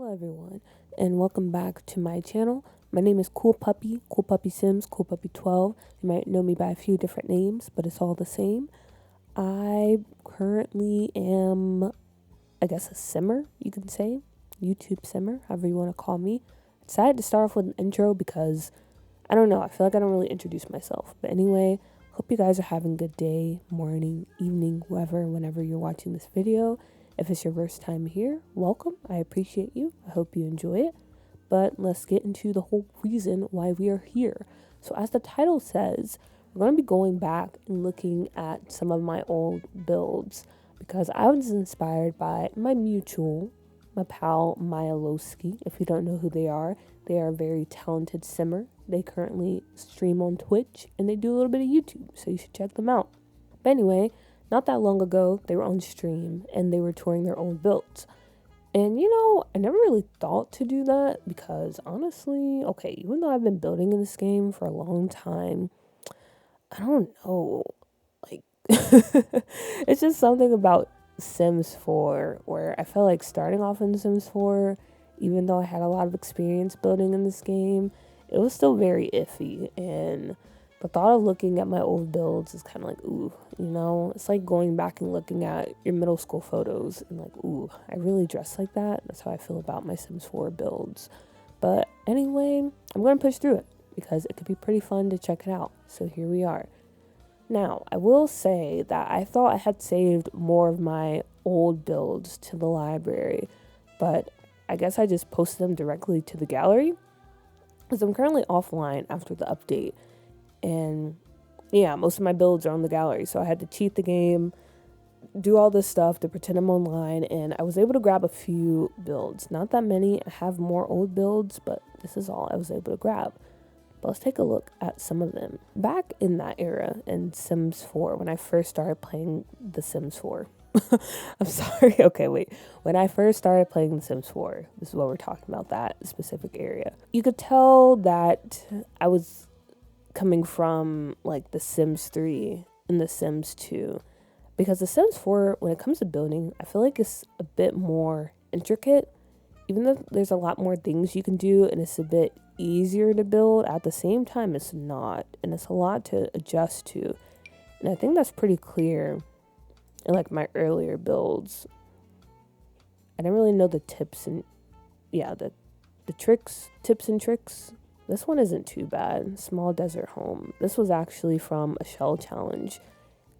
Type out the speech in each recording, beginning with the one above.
Hello everyone, and welcome back to my channel. My name is Cool Puppy Sims, Cool Puppy 12. You might know me by a few different names, but it's all the same. I currently am, I guess, a simmer, you can say. YouTube simmer, however you want to call me. I decided to start off with an intro because, I don't know, I feel like I don't really introduce myself. But anyway, hope you guys are having a good day, morning, evening, whenever you're watching this video. If it's your first time here, welcome. I appreciate you. I hope you enjoy it. But let's get into the whole reason why we are here. So as the title says, we're going to be going back and looking at some of my old builds because I was inspired by my pal Maya Lowski. If you don't know who they are a very talented simmer. They currently stream on Twitch and they do a little bit of YouTube, so you should check them out. But anyway, not that long ago, they were on stream and they were touring their old builds. And I never really thought to do that because honestly, okay, even though I've been building in this game for a long time, I don't know, like, it's just something about Sims 4 where I felt like starting off in Sims 4, even though I had a lot of experience building in this game, it was still very iffy. And the thought of looking at my old builds is kind of like, ooh, it's like going back and looking at your middle school photos and like, ooh, I really dress like that. That's how I feel about my Sims 4 builds. But anyway, I'm going to push through it because it could be pretty fun to check it out. So here we are. Now, I will say that I thought I had saved more of my old builds to the library, but I guess I just posted them directly to the gallery because I'm currently offline after the update. And yeah, most of my builds are on the gallery, so I had to cheat the game, do all this stuff to pretend I'm online, and I was able to grab a few builds. Not that many. I have more old builds, but this is all I was able to grab. But let's take a look at some of them. Back in that era, in Sims 4, when I first started playing The Sims 4. I'm sorry. Okay, wait. When I first started playing The Sims 4, this is what we're talking about, that specific area. You could tell that I was coming from like The Sims 3 and The Sims 2, because The Sims 4, when it comes to building, I feel like it's a bit more intricate. Even though there's a lot more things you can do and it's a bit easier to build, at the same time it's not, and it's a lot to adjust to. And I think that's pretty clear in like my earlier builds. I didn't really know the tips and the tips and tricks. This one isn't too bad. Small desert home. This was actually from a shell challenge.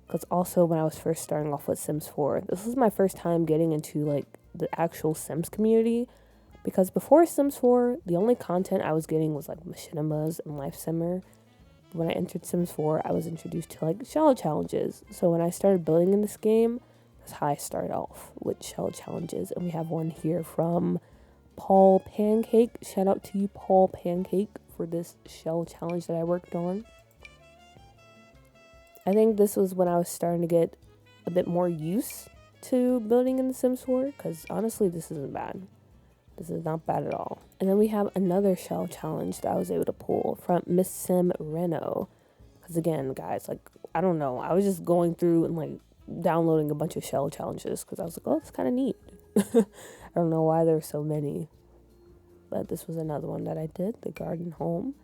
Because also when I was first starting off with Sims 4, this was my first time getting into like the actual Sims community. Because before Sims 4, the only content I was getting was like machinimas and life simmer. But when I entered Sims 4, I was introduced to like shell challenges. So when I started building in this game, that's how I started off with shell challenges. And we have one here from Paul Pancake. Shout out to you, Paul Pancake, for this shell challenge that I worked on. I think this was when I was starting to get a bit more used to building in The Sims 4, because honestly, this isn't bad. This is not bad at all. And then we have another shell challenge that I was able to pull from Miss Sim Reno. Because again, guys, like, I don't know. I was just going through and like downloading a bunch of shell challenges because I was like, oh, it's kind of neat. I don't know why there were so many. But this was another one that I did, the garden home.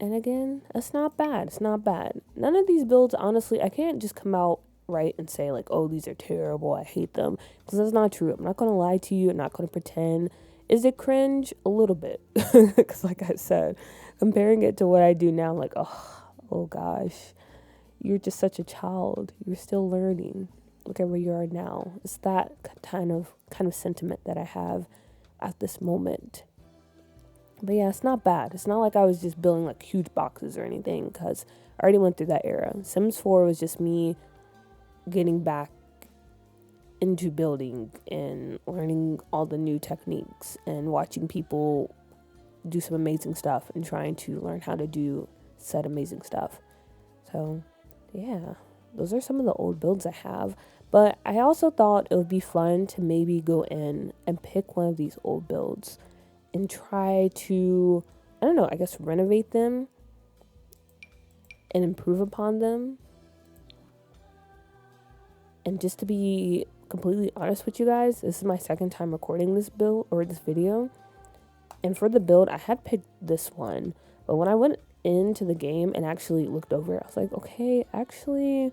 And again, it's not bad. It's not bad. None of these builds, honestly, I can't just come out right and say like, oh, these are terrible, I hate them. Because that's not true. I'm not going to lie to you. I'm not going to pretend. Is it cringe? A little bit. Because like I said, comparing it to what I do now, I'm like, oh gosh, you're just such a child. You're still learning. Look at where you are now. It's that kind of sentiment that I have at this moment. But yeah, it's not bad. It's not like I was just building like huge boxes or anything, because I already went through that era. Sims 4 was just me getting back into building and learning all the new techniques and watching people do some amazing stuff and trying to learn how to do said amazing stuff. So yeah, those are some of the old builds I have. But I also thought it would be fun to maybe go in and pick one of these old builds and try to, I don't know, I guess renovate them and improve upon them. And just to be completely honest with you guys, this is my second time recording this build or this video. And for the build, I had picked this one. But when I went into the game and actually looked over it, I was like, okay, actually,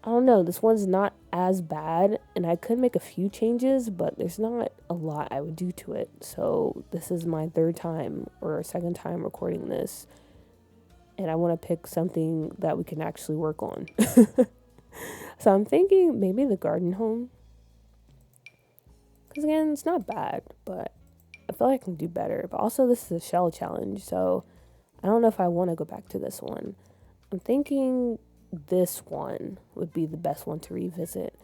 I don't know. This one's not as bad. And I could make a few changes, but there's not a lot I would do to it. So this is my third time or second time recording this. And I want to pick something that we can actually work on. So I'm thinking maybe the garden home. Because again, it's not bad, but I feel like I can do better. But also this is a shell challenge, so I don't know if I want to go back to this one. I'm thinking this one would be the best one to revisit.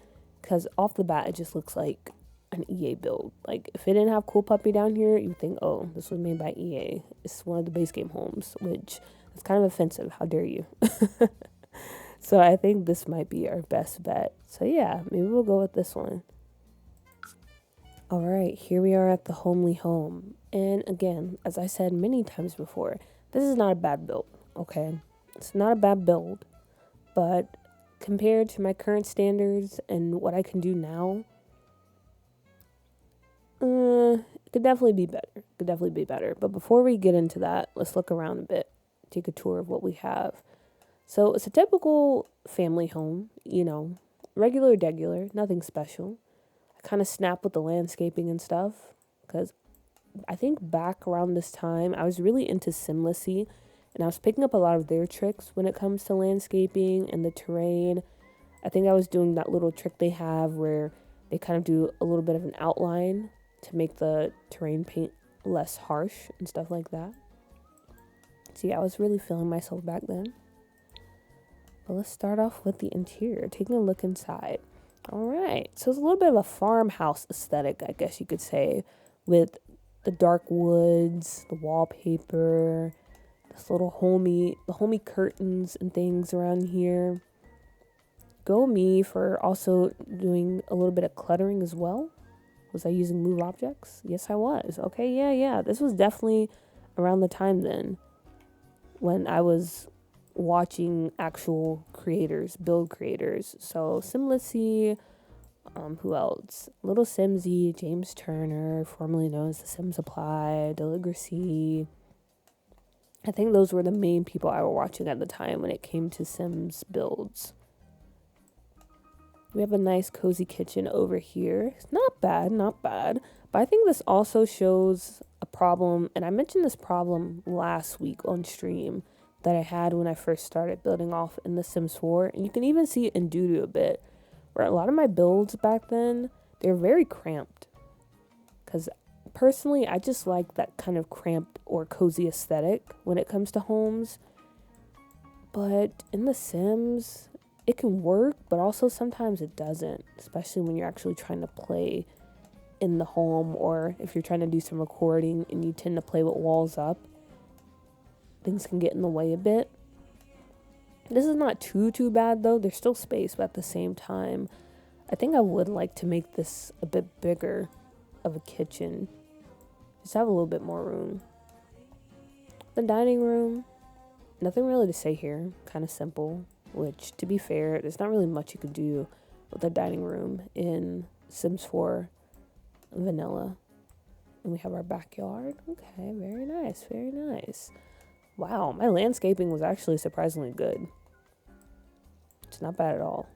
Because off the bat, it just looks like an EA build. Like, if it didn't have Cool Puppy down here, you would think, oh, this was made by EA. It's one of the base game homes, which is kind of offensive. How dare you? So I think this might be our best bet. So yeah, maybe we'll go with this one. All right, here we are at the homely home. And again, as I said many times before, this is not a bad build, okay? It's not a bad build, but compared to my current standards and what I can do now, it could definitely be better. But before we get into that, let's look around a bit, take a tour of what we have. So it's a typical family home, you know, regular, nothing special. I kind of snap with the landscaping and stuff because I think back around this time, I was really into Simlicy and I was picking up a lot of their tricks when it comes to landscaping and the terrain. I think I was doing that little trick they have where they kind of do a little bit of an outline to make the terrain paint less harsh and stuff like that. So yeah, I was really feeling myself back then. But let's start off with the interior, taking a look inside. All right, so it's a little bit of a farmhouse aesthetic, I guess you could say, with the dark woods, the wallpaper, this little homey curtains and things around here. Go me for also doing a little bit of cluttering as well. Was I using move objects? Yes, I was. Okay, yeah. This was definitely around the time then when I was watching actual creators, build creators. So Simlicy, who else? Little Simsy, James Turner, formerly known as the Sim Supply, Deligracy. I think those were the main people I was watching at the time when it came to Sims builds. We have a nice cozy kitchen over here. It's not bad. But I think this also shows a problem, and I mentioned this problem last week on stream, that I had when I first started building off in The Sims 4. And you can even see it in Doo-Doo a bit, where a lot of my builds back then, they're very cramped. Because personally, I just like that kind of cramped or cozy aesthetic when it comes to homes. But in The Sims, it can work, but also sometimes it doesn't, especially when you're actually trying to play in the home, or if you're trying to do some recording and you tend to play with walls up. Things can get in the way a bit. This is not too bad though. There's still space, but at the same time, I think I would like to make this a bit bigger of a kitchen. Just have a little bit more room. The dining room, nothing really to say here. Kind of simple, which to be fair, there's not really much you could do with the dining room in Sims 4 vanilla. And we have our backyard. Okay, very nice. Wow, my landscaping was actually surprisingly good. It's not bad at all.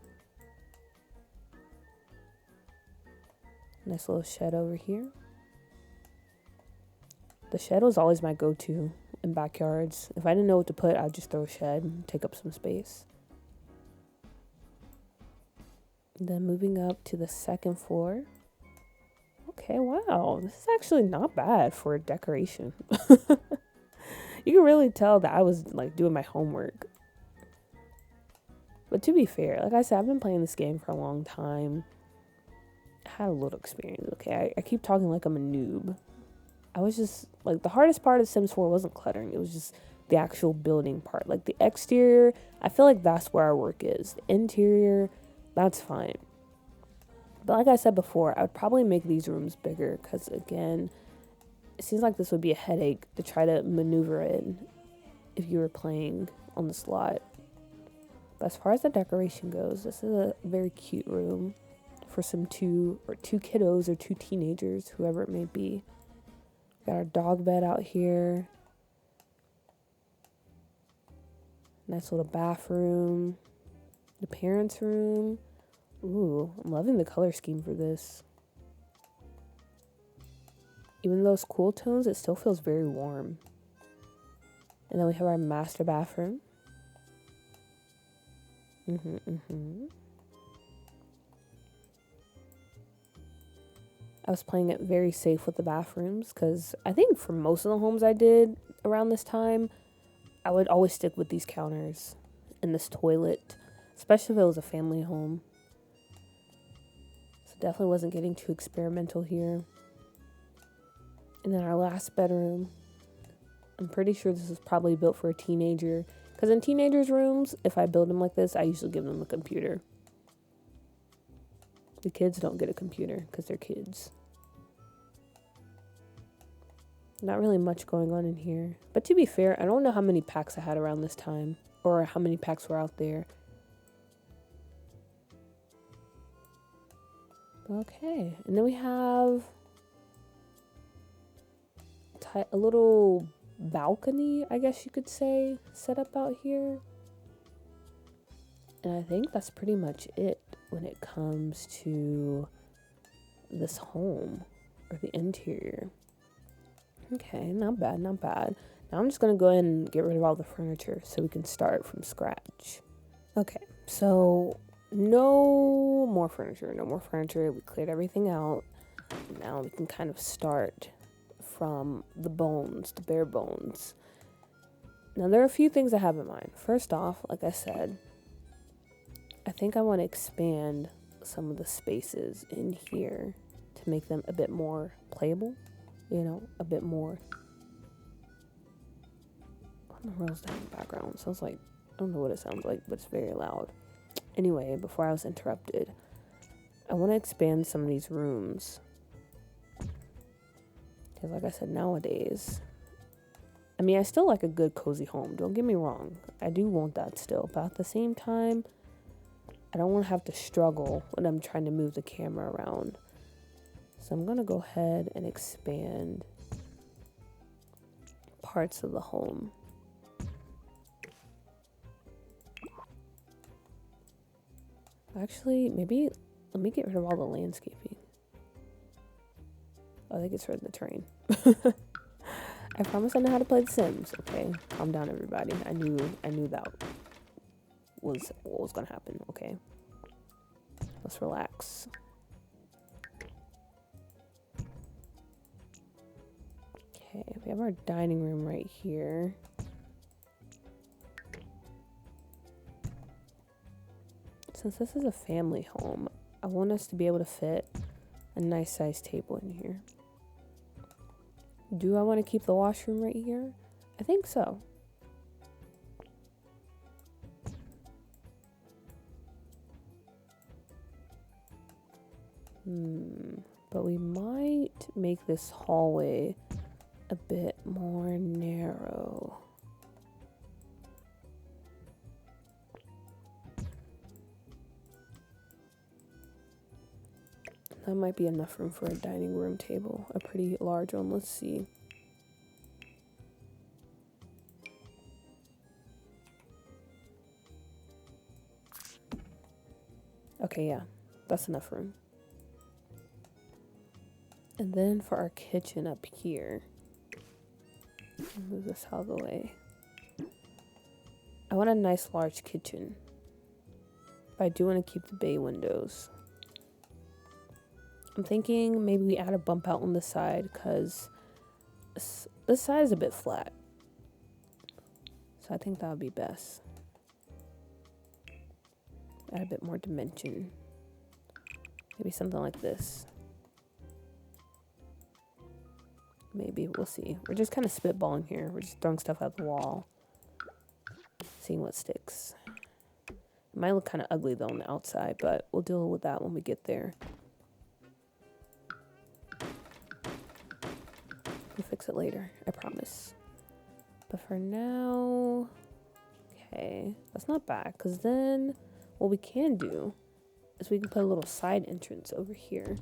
Nice little shed over here. The shed was always my go-to in backyards. If I didn't know what to put, I'd just throw a shed and take up some space. And then moving up to the second floor. Okay, wow, this is actually not bad for a decoration. You can really tell that I was like doing my homework. But to be fair, like I said, I've been playing this game for a long time. I had a little experience, okay? I keep talking like I'm a noob. I was just, like, the hardest part of Sims 4 wasn't cluttering. It was just the actual building part. Like, the exterior, I feel like that's where our work is. The interior, that's fine. But like I said before, I would probably make these rooms bigger because, again, it seems like this would be a headache to try to maneuver in if you were playing on the slot. But as far as the decoration goes, this is a very cute room for two kiddos or two teenagers, whoever it may be. Got our dog bed out here. Nice little bathroom. The parents' room. Ooh, I'm loving the color scheme for this. Even though it's cool tones, it still feels very warm. And then we have our master bathroom. I was playing it very safe with the bathrooms because I think for most of the homes I did around this time, I would always stick with these counters and this toilet, especially if it was a family home. So definitely wasn't getting too experimental here. And then our last bedroom, I'm pretty sure this is probably built for a teenager. Because in teenagers' rooms, if I build them like this, I usually give them a computer. The kids don't get a computer because they're kids. Not really much going on in here. But to be fair, I don't know how many packs I had around this time. Or how many packs were out there. Okay. And then we have a little balcony, I guess you could say, set up out here. And I think that's pretty much it when it comes to this home or the interior. Okay, not bad, not bad. Now I'm just going to go ahead and get rid of all the furniture so we can start from scratch. Okay, so no more furniture, no more furniture. We cleared everything out. Now we can kind of start from the bones, the bare bones. Now there are a few things I have in mind. First off, like I said, I think I want to expand some of the spaces in here to make them a bit more playable, you know, a bit more. What in the world is that in the background? Sounds like, I don't know what it sounds like, but it's very loud. Anyway, before I was interrupted, I want to expand some of these rooms. Because like I said, nowadays, I mean, I still like a good cozy home. Don't get me wrong. I do want that still. But at the same time, I don't want to have to struggle when I'm trying to move the camera around. So I'm going to go ahead and expand parts of the home. Actually, maybe let me get rid of all the landscaping. Oh, that gets rid of the terrain. I promise I know how to play The Sims. Okay, calm down, everybody. I knew that was what was gonna happen. Okay, let's relax. Okay, we have our dining room right here. Since this is a family home, I want us to be able to fit a nice sized table in here. Do I want to keep the washroom right here? I think so. But we might make this hallway a bit more narrow. That might be enough room for a dining room table, a pretty large one. Let's see. Okay, yeah, that's enough room. And then for our kitchen up here, move this out of the way. I want a nice large kitchen, but I do want to keep the bay windows. I'm thinking maybe we add a bump out on the side because this side is a bit flat. So I think that would be best. Add a bit more dimension. Maybe something like this. Maybe, we'll see. We're just kind of spitballing here. We're just throwing stuff out the wall. Seeing what sticks. It might look kind of ugly though on the outside, but we'll deal with that when we get there. We'll fix it later, I promise. But for now, Okay, that's not bad, because then what we can do is we can put a little side entrance over here.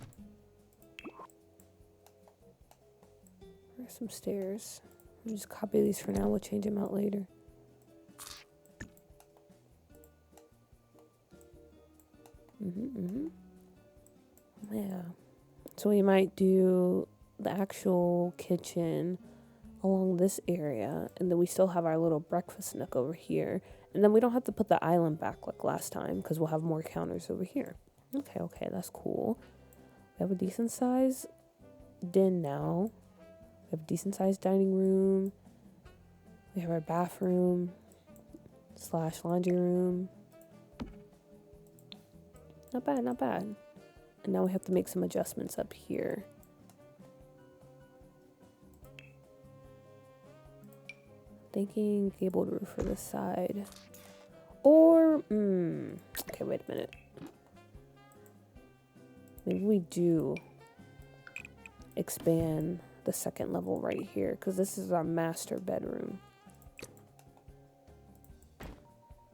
There's some stairs. I'll just copy these for now. We'll change them out later. Yeah. So we might do the actual kitchen along this area, and then we still have our little breakfast nook over here. And then we don't have to put the island back like last time because we'll have more counters over here. Okay, that's cool. We have a decent size den now. We have a decent sized dining room. We have our bathroom / laundry room. Not bad, not bad. And now we have to make some adjustments up here. Thinking gabled roof for this side. Or, okay, wait a minute. Maybe we do expand the second level right here, because this is our master bedroom.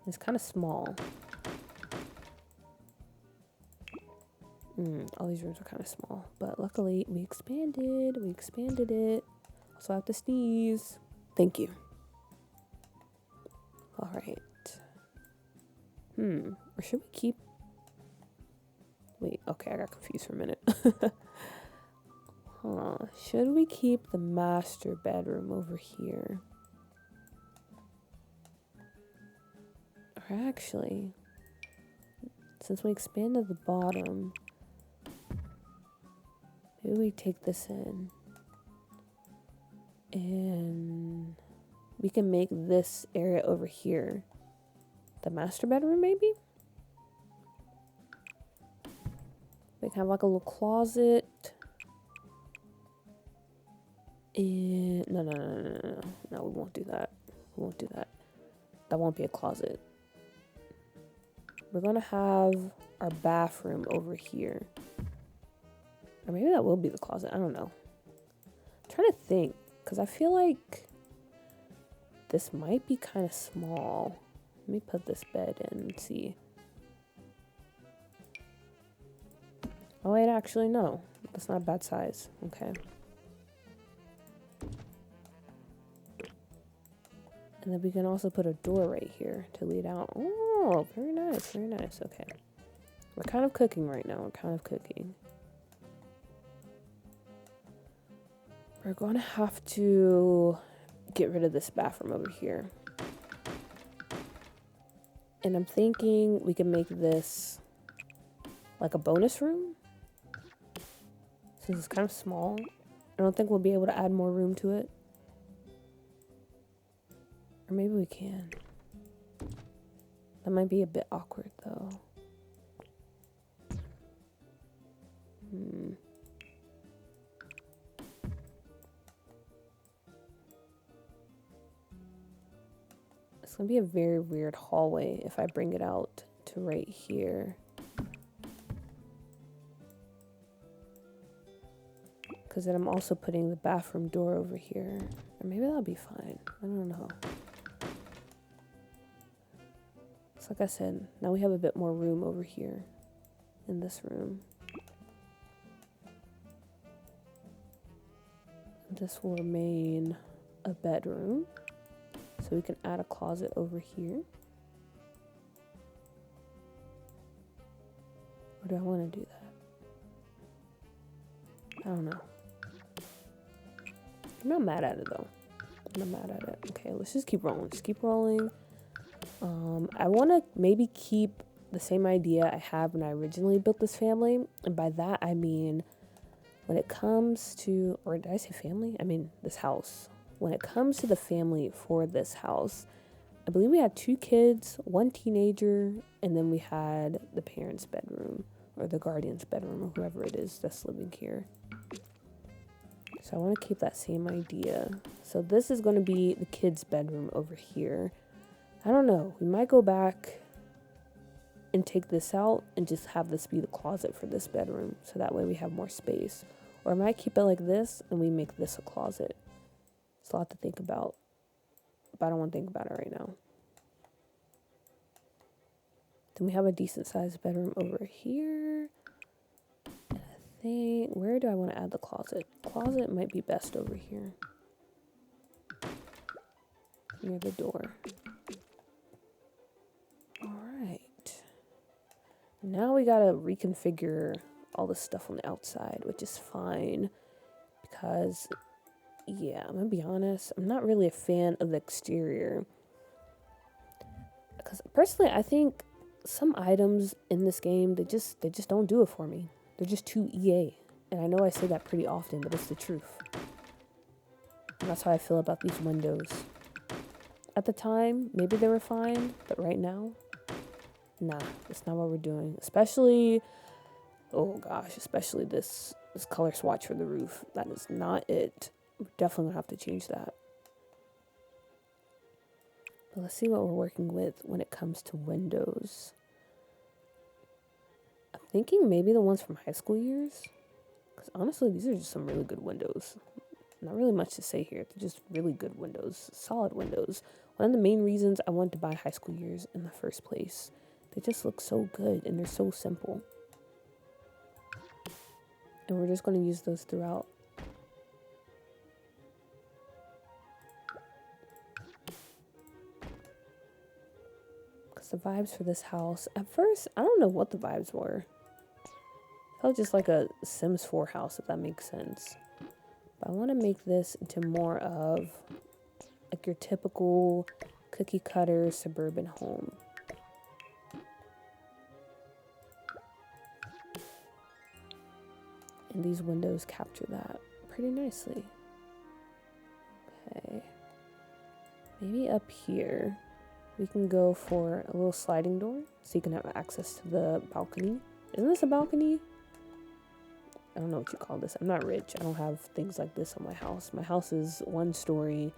It's kind of small. All these rooms are kind of small, but luckily we expanded it. Also I have to sneeze. Thank you. All right. Or should we keep... Wait, okay, I got confused for a minute. Should we keep the master bedroom over here? Or actually, since we expanded the bottom, maybe we take this in and we can make this area over here the master bedroom, maybe? We can have like a little closet. And no, we won't do that. We won't do that. That won't be a closet. We're gonna have our bathroom over here. Or maybe that will be the closet. I don't know. I'm trying to think, because I feel like this might be kind of small. Let me put this bed in and see. Oh wait, actually no. That's not a bad size. Okay. And then we can also put a door right here to lead out. Oh, very nice, very nice. Okay. We're kind of cooking right now. We're kind of cooking. We're going to have to get rid of this bathroom over here. And I'm thinking we can make this like a bonus room. Since it's kind of small. I don't think we'll be able to add more room to it. Or maybe we can. That might be a bit awkward though. It's gonna be a very weird hallway if I bring it out to right here. Because then I'm also putting the bathroom door over here. Or maybe that'll be fine. I don't know. It's like I said, now we have a bit more room over here in this room. This will remain a bedroom. So we can add a closet over here. Or do I want to do that? I don't know. I'm not mad at it though. I'm not mad at it. Okay, let's just keep rolling. Just keep rolling. I want to maybe keep the same idea I had when I originally built this family. And by that, I mean, when it comes to, or did I say family? I mean, this house. When it comes to the family for this house, I believe we had 2 kids, 1 teenager, and then we had the parents' bedroom or the guardian's bedroom or whoever it is that's living here. So I want to keep that same idea. So this is going to be the kids' bedroom over here. I don't know. We might go back and take this out and just have this be the closet for this bedroom. So that way we have more space. Or I might keep it like this and we make this a closet. It's a lot to think about. But I don't want to think about it right now. Then we have a decent sized bedroom over here. And I think, where do I want to add the closet? Closet might be best over here. Near the door. Alright. Now we gotta reconfigure all the stuff on the outside, which is fine. Because, yeah, I'm gonna be honest, I'm not really a fan of the exterior. Because personally, I think some items in this game, they just don't do it for me. They're just too EA. And I know I say that pretty often, but it's the truth. And that's how I feel about these windows. At the time, maybe they were fine, but right now, nah, that's not what we're doing. Especially, oh gosh, especially this color swatch for the roof. That is not it. We're definitely gonna have to change that. But let's see what we're working with when it comes to windows. I'm thinking maybe the ones from high school years. Because honestly, these are just some really good windows. Not really much to say here. They're just really good windows. Solid windows. One of the main reasons I wanted to buy high school years in the first place. They just look so good and they're so simple. And we're just going to use those throughout. Because the vibes for this house, at first, I don't know what the vibes were. It felt just like a Sims 4 house, if that makes sense. But I want to make this into more of like your typical cookie cutter suburban home. And these windows capture that pretty nicely. Okay. Maybe up here we can go for a little sliding door so you can have access to the balcony. Isn't this a balcony? I don't know what you call this. I'm not rich. I don't have things like this on my house. My house is 1 story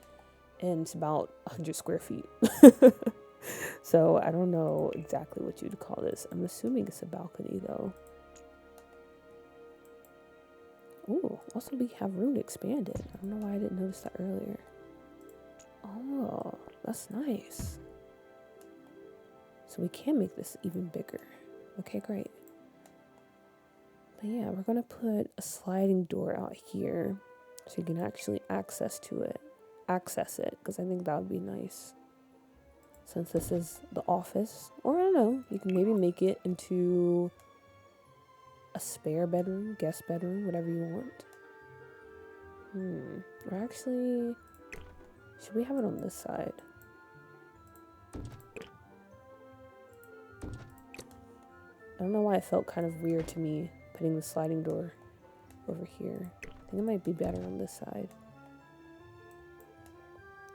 and it's about 100 square feet. So I don't know exactly what you'd call this. I'm assuming it's a balcony though. Ooh, also we have room to expand it. I don't know why I didn't notice that earlier. Oh, that's nice. So we can make this even bigger. Okay, great. But yeah, we're gonna put a sliding door out here so you can actually access it, because I think that would be nice. Since this is the office, or I don't know, you can maybe make it into a spare bedroom, guest bedroom, whatever you want. Or actually, should we have it on this side? I don't know why it felt kind of weird to me putting the sliding door over here. I think it might be better on this side.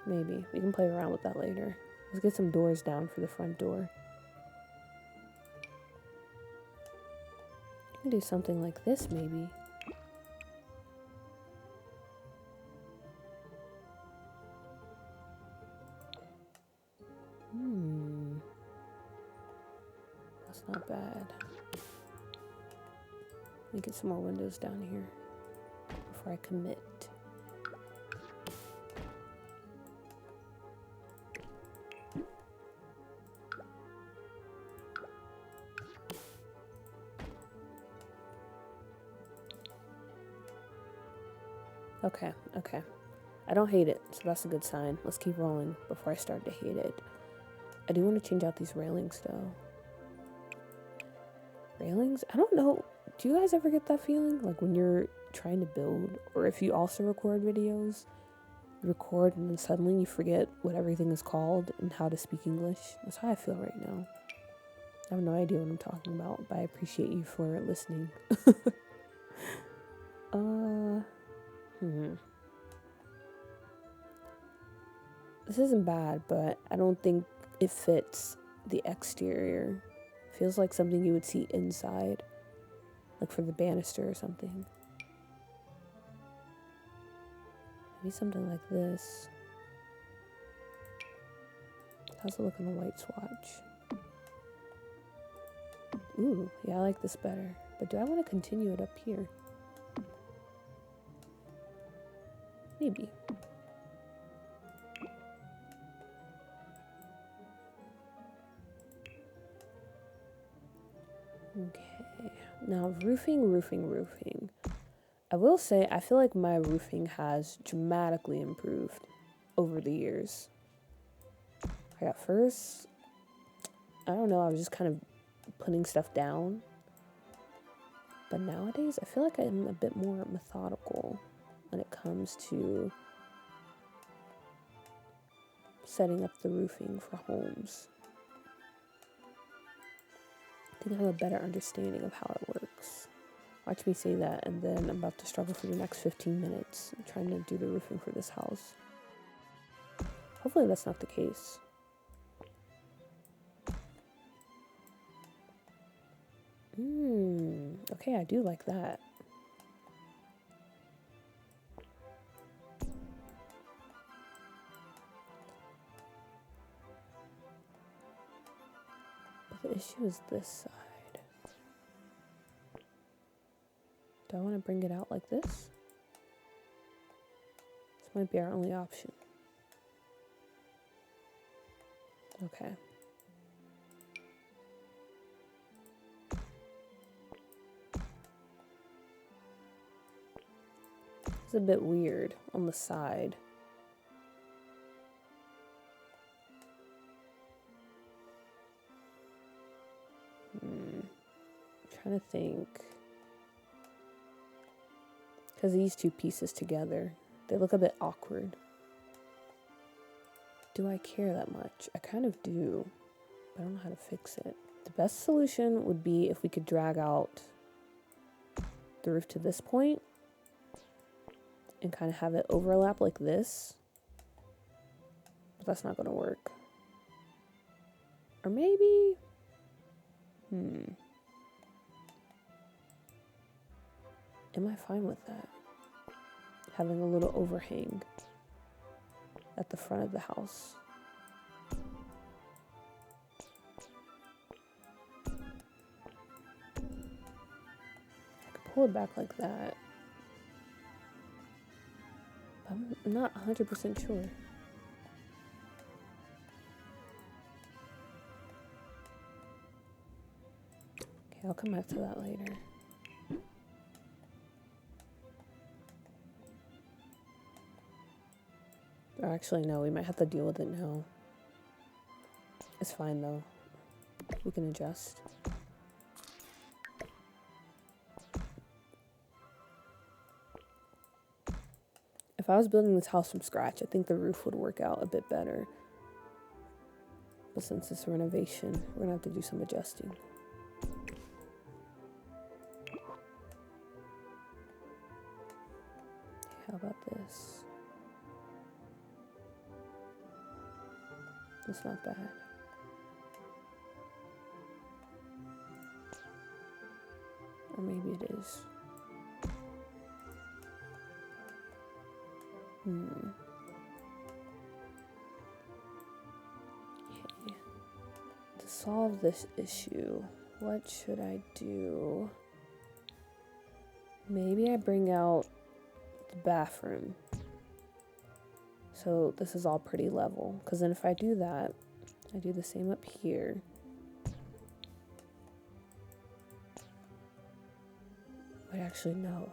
Maybe. We can play around with that later. Let's get some doors down for the front door. You can do something like this, maybe. That's not bad. Let me get some more windows down here before I commit. Okay. I don't hate it, so that's a good sign. Let's keep rolling before I start to hate it. I do want to change out these railings, though. Railings? I don't know. Do you guys ever get that feeling? Like when you're trying to build, or if you also record videos, you record and then suddenly you forget what everything is called and how to speak English? That's how I feel right now. I have no idea what I'm talking about, but I appreciate you for listening. This isn't bad, but I don't think it fits the exterior. Feels like something you would see inside, like for the banister or something. Maybe something like this. How's it look on the white swatch? Ooh, yeah, I like this better. But do I want to continue it up here? Maybe. Now, roofing. I will say, I feel like my roofing has dramatically improved over the years. Like at first, I don't know, I was just kind of putting stuff down. But nowadays, I feel like I'm a bit more methodical when it comes to setting up the roofing for homes. I think I have a better understanding of how it works. Watch me say that, and then I'm about to struggle for the next 15 minutes trying to do the roofing for this house. Hopefully that's not the case. Okay, I do like that. But the issue is this side. Do I want to bring it out like this? This might be our only option. Okay. It's a bit weird on the side. I'm trying to think. Because these two pieces together, they look a bit awkward. Do I care that much? I kind of do, but I don't know how to fix it. The best solution would be if we could drag out the roof to this point and kind of have it overlap like this. But that's not going to work. Or maybe... Am I fine with that? Having a little overhang at the front of the house. I could pull it back like that. I'm not 100% sure. Okay, I'll come back to that later. Or actually, no, we might have to deal with it now. It's fine, though. We can adjust. If I was building this house from scratch, I think the roof would work out a bit better. But since it's a renovation, we're gonna have to do some adjusting. How about this? It's not bad. Or maybe it is. Okay. To solve this issue, what should I do? Maybe I bring out the bathroom. So this is all pretty level. Because then if I do that, I do the same up here. Wait, actually, no.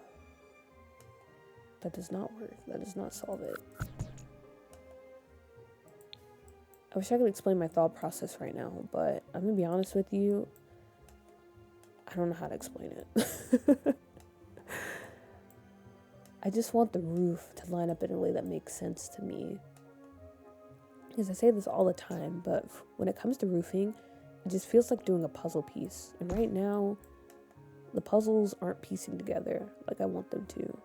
That does not work. That does not solve it. I wish I could explain my thought process right now, but I'm gonna be honest with you. I don't know how to explain it. I just want the roof to line up in a way that makes sense to me. Because I say this all the time, but when it comes to roofing, it just feels like doing a puzzle piece. And right now, the puzzles aren't piecing together like I want them to.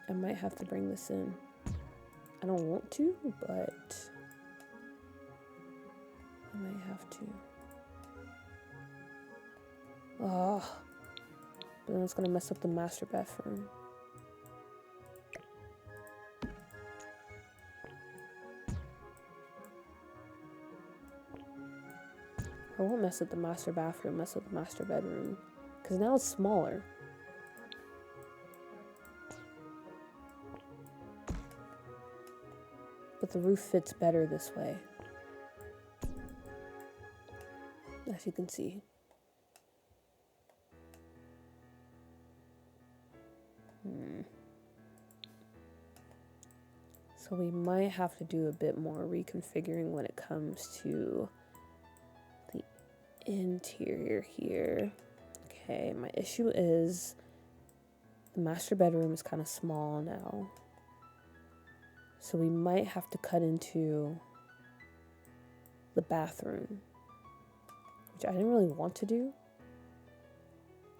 I might have to bring this in. I don't want to, but I might have to. Oh, but then it's gonna mess up the master bathroom. I won't mess up the master bathroom, mess up the master bedroom. Because now it's smaller. But the roof fits better this way. as you can see. So we might have to do a bit more reconfiguring when it comes to the interior here. Okay, my issue is the master bedroom is kind of small now. So we might have to cut into the bathroom, which I didn't really want to do,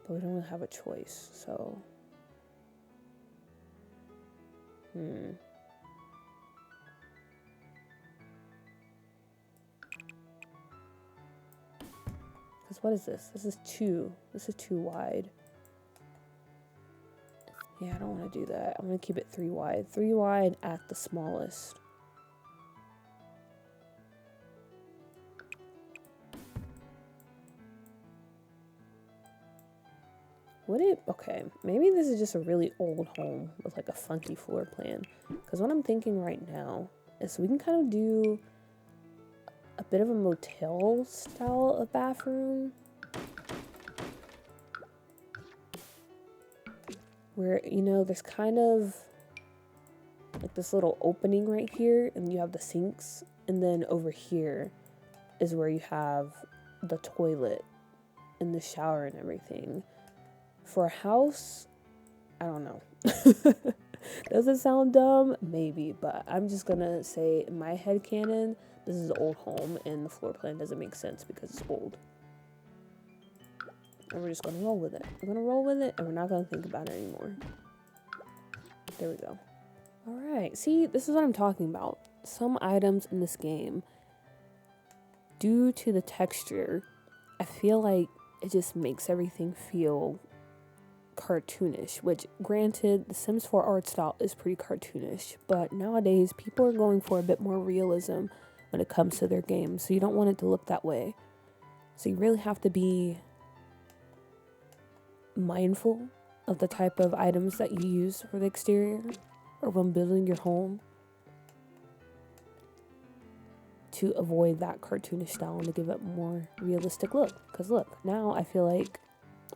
but we don't really have a choice, so. Because what is this? This is too wide. Yeah, I don't want to do that. I'm going to keep it 3 wide. 3 wide at the smallest. Would it? Okay, maybe this is just a really old home with like a funky floor plan. Because what I'm thinking right now is we can kind of do a bit of a motel style of bathroom. Where, you know, there's kind of like this little opening right here, and you have the sinks, and then over here is where you have the toilet and the shower and everything. For a house, I don't know. Does it sound dumb? Maybe, but I'm just gonna say in my headcanon, this is an old home and the floor plan doesn't make sense because it's old. And we're just gonna roll with it. We're gonna roll with it and we're not gonna think about it anymore. There we go. Alright, see, this is what I'm talking about. Some items in this game, due to the texture, I feel like it just makes everything feel cartoonish, which granted, the Sims 4 art style is pretty cartoonish, but nowadays people are going for a bit more realism when it comes to their games, so you don't want it to look that way. So you really have to be mindful of the type of items that you use for the exterior or when building your home to avoid that cartoonish style and to give it a more realistic look. Because look, now I feel like,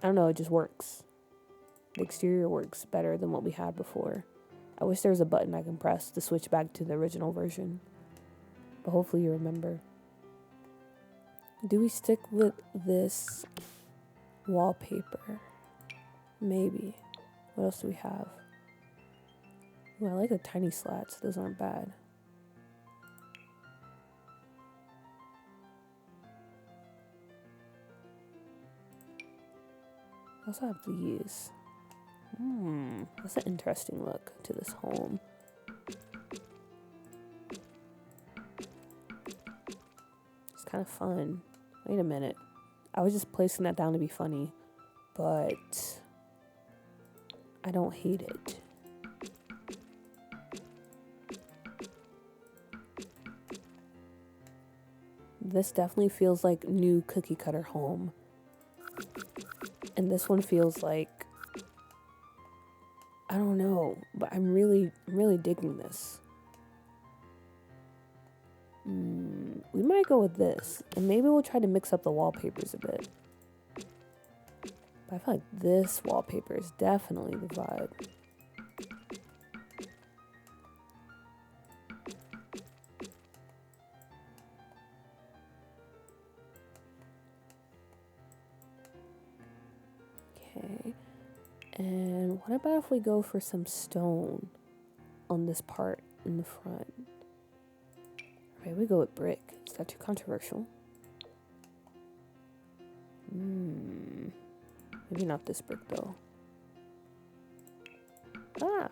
I don't know, it just works. The exterior works better than what we had before. I wish there was a button I can press to switch back to the original version. But hopefully you remember. Do we stick with this wallpaper? Maybe. What else do we have? Ooh, I like the tiny slats. Those aren't bad. I also have these. That's an interesting look to this home. It's kind of fun. Wait a minute. I was just placing that down to be funny, but I don't hate it. This definitely feels like new cookie cutter home. And this one feels like, I don't know, but I'm really digging this. We might go with this, and maybe we'll try to mix up the wallpapers a bit. But I feel like this wallpaper is definitely the vibe. Okay. And what about if we go for some stone on this part in the front? Okay, we go with brick. Is that too controversial? Maybe not this brick though. Ah!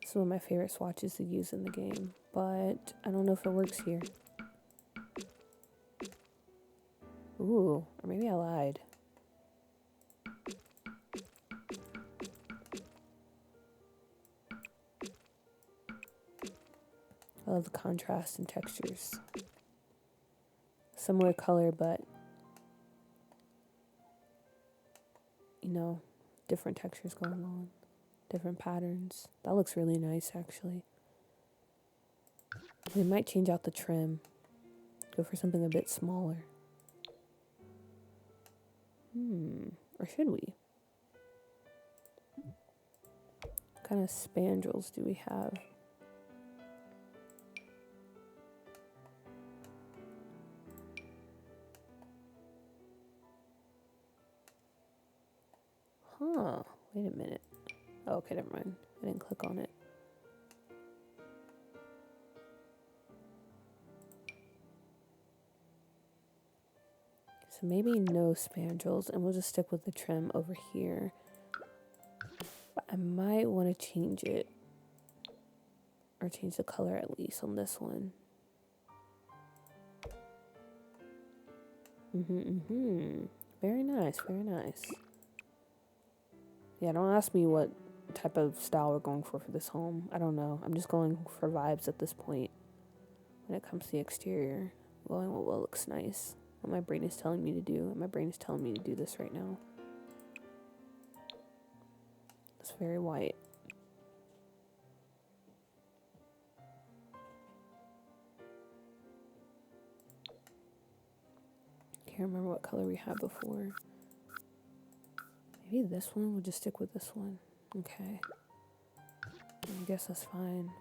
This is one of my favorite swatches to use in the game, but I don't know if it works here. Ooh, or maybe I lied. I love the contrast and textures. Similar color, but, you know, different textures going on. Different patterns. That looks really nice, actually. We might change out the trim. Go for something a bit smaller. Or should we? What kind of spandrels do we have? Huh. Wait a minute. Oh, okay, never mind. I didn't click on it. So maybe no spandrels, and we'll just stick with the trim over here. But I might want to change it. Or change the color at least on this one. Very nice, very nice. Yeah, don't ask me what type of style we're going for this home. I don't know. I'm just going for vibes at this point. When it comes to the exterior, going with what looks nice. What my brain is telling me to do. And my brain is telling me to do this right now. It's very white. Can't remember what color we had before. Maybe this one. We'll just stick with this one. Okay. I guess that's fine.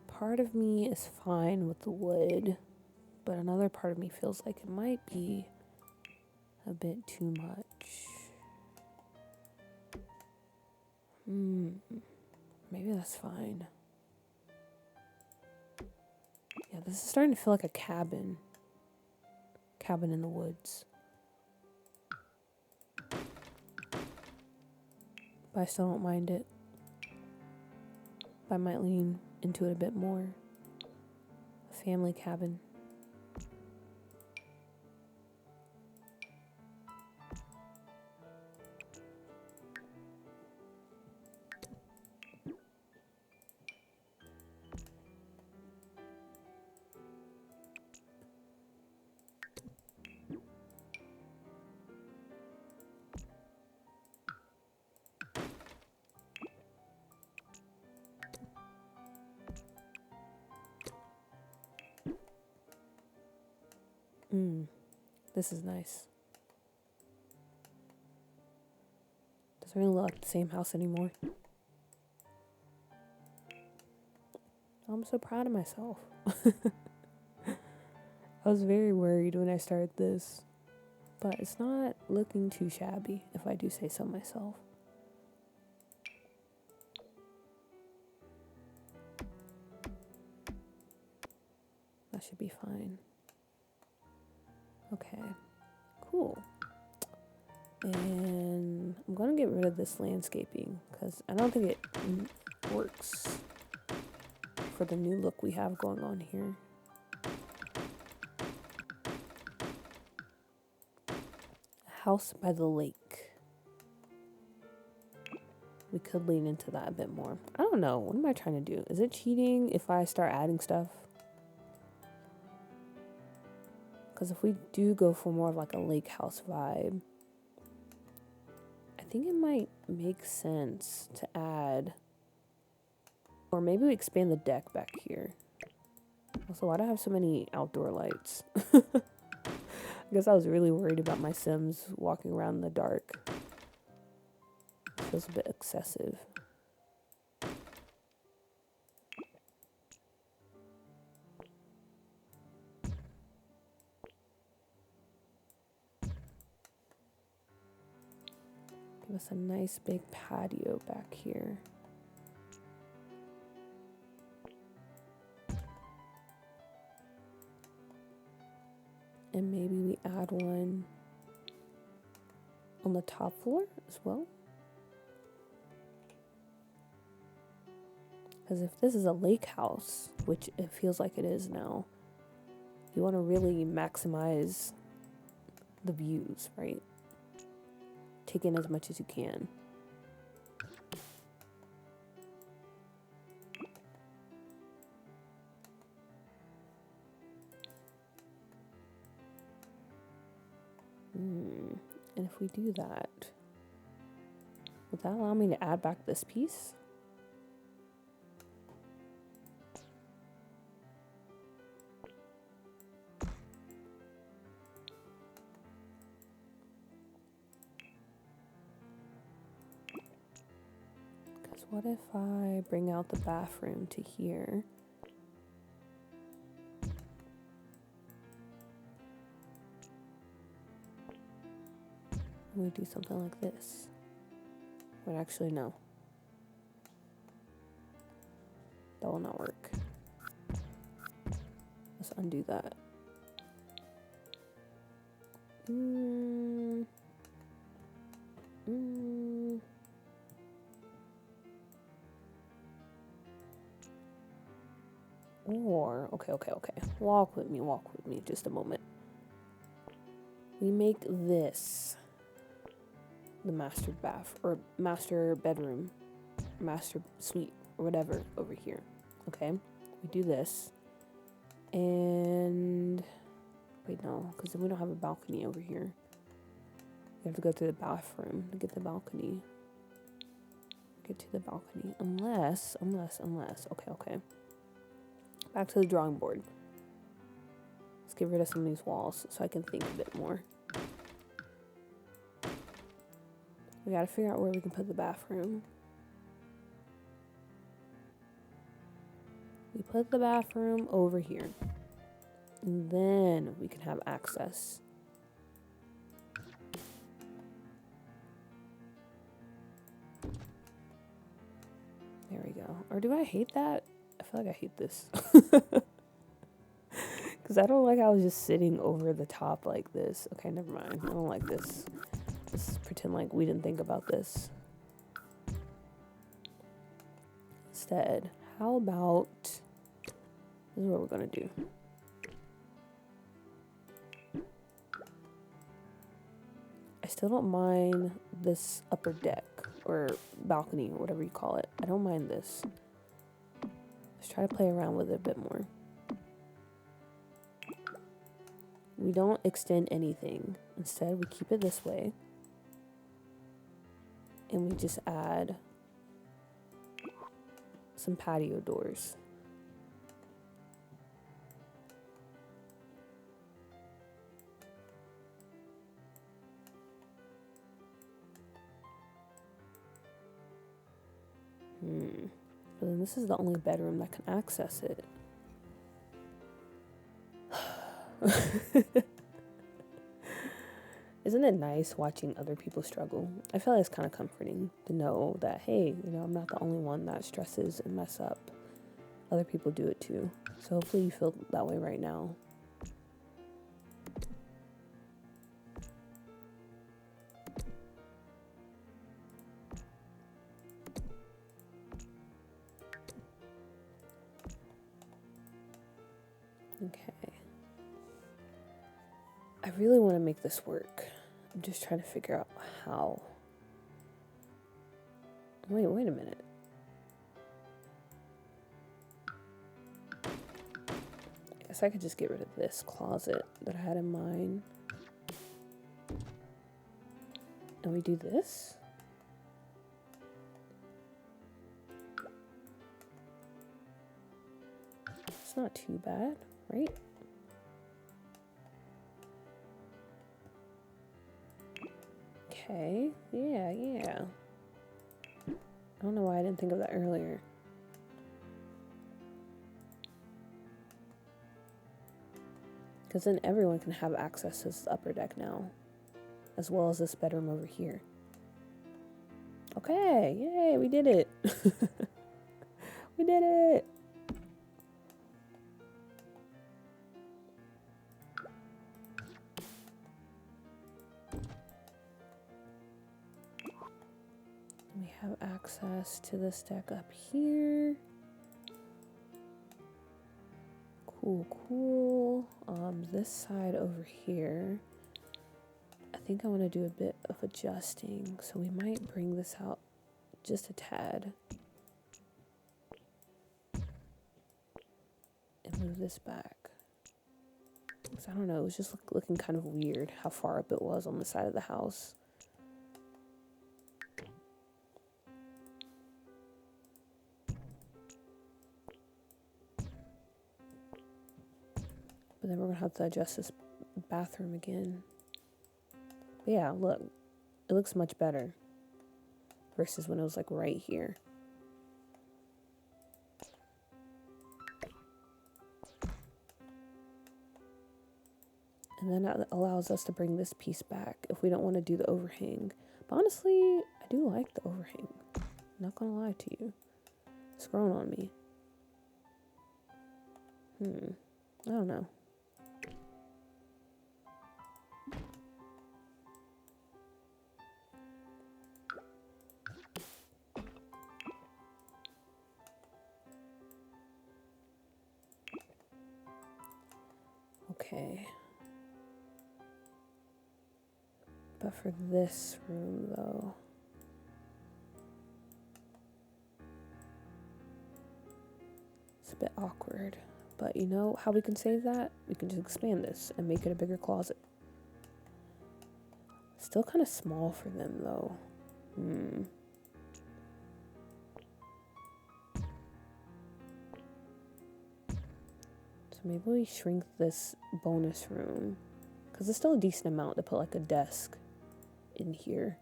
Part of me is fine with the wood, but another part of me feels like it might be a bit too much. Maybe that's fine. Yeah, this is starting to feel like a cabin. Cabin in the woods. But I still don't mind it. But I might lean into it a bit more. A family cabin. This is nice. Doesn't really look like the same house anymore. I'm so proud of myself. I was very worried when I started this, but it's not looking too shabby, if I do say so myself. That should be fine. Okay, cool. And I'm gonna get rid of this landscaping because I don't think it works for the new look we have going on here. House by the lake. We could lean into that a bit more. I don't know. What am I trying to do? Is it cheating if I start adding stuff? Because if we do go for more of like a lake house vibe, I think it might make sense to add, or maybe we expand the deck back here. Also, why do I have so many outdoor lights? I guess I was really worried about my Sims walking around in the dark. It feels a bit excessive. Give us a nice big patio back here. And maybe we add one on the top floor as well. Because if this is a lake house, which it feels like it is now, you want to really maximize the views, right? Take in as much as you can. And if we do that, would that allow me to add back this piece? Because what if I bring out the bathroom to here? And we do something like this. But actually, no. That will not work. Let's undo that. Or, okay. Walk with me just a moment. We make this the master bath, or master bedroom, master suite, or whatever over here. Okay? We do this. And wait, no, because then we don't have a balcony over here. We have to go to the bathroom to get the balcony. Get to the balcony. Unless. Okay. Back to the drawing board. Let's get rid of some of these walls so I can think a bit more. We gotta figure out where we can put the bathroom. We put the bathroom over here. And then we can have access. There we go. Or do I hate that? I feel like I hate this. Because I don't like how I was just sitting over the top like this. Okay, never mind. I don't like this. Let's pretend like we didn't think about this. Instead, how about... This is what we're going to do. I still don't mind this upper deck or balcony, whatever you call it. I don't mind this. Let's try to play around with it a bit more. We don't extend anything. Instead, we keep it this way. And we just add some patio doors. But then this is the only bedroom that can access it. Isn't it nice watching other people struggle? I feel like it's kind of comforting to know that, hey, you know, I'm not the only one that stresses and mess up. Other people do it too. So hopefully you feel that way right now. Okay. I really want to make this work. I'm just trying to figure out how. Wait a minute. I guess I could just get rid of this closet that I had in mind. And we do this. It's not too bad, right? Okay, yeah. I don't know why I didn't think of that earlier. Because then everyone can have access to this upper deck now, as well as this bedroom over here. Okay, yay, we did it. We did it. have access to this deck up here. Cool, cool. This side over here, I think I want to do a bit of adjusting, so we might bring this out just a tad and move this back. Because I don't know, it was just looking kind of weird how far up it was on the side of the house. But then we're going to have to adjust this bathroom again. But yeah, look, it looks much better versus when it was like right here. And then that allows us to bring this piece back if we don't want to do the overhang. But honestly, I do like the overhang. I'm not going to lie to you. It's growing on me. I don't know. Okay. But for this room, though, it's a bit awkward. But you know how we can save that? We can just expand this and make it a bigger closet. Still kind of small for them, though. So maybe we shrink this bonus room. Because it's still a decent amount to put like a desk in here.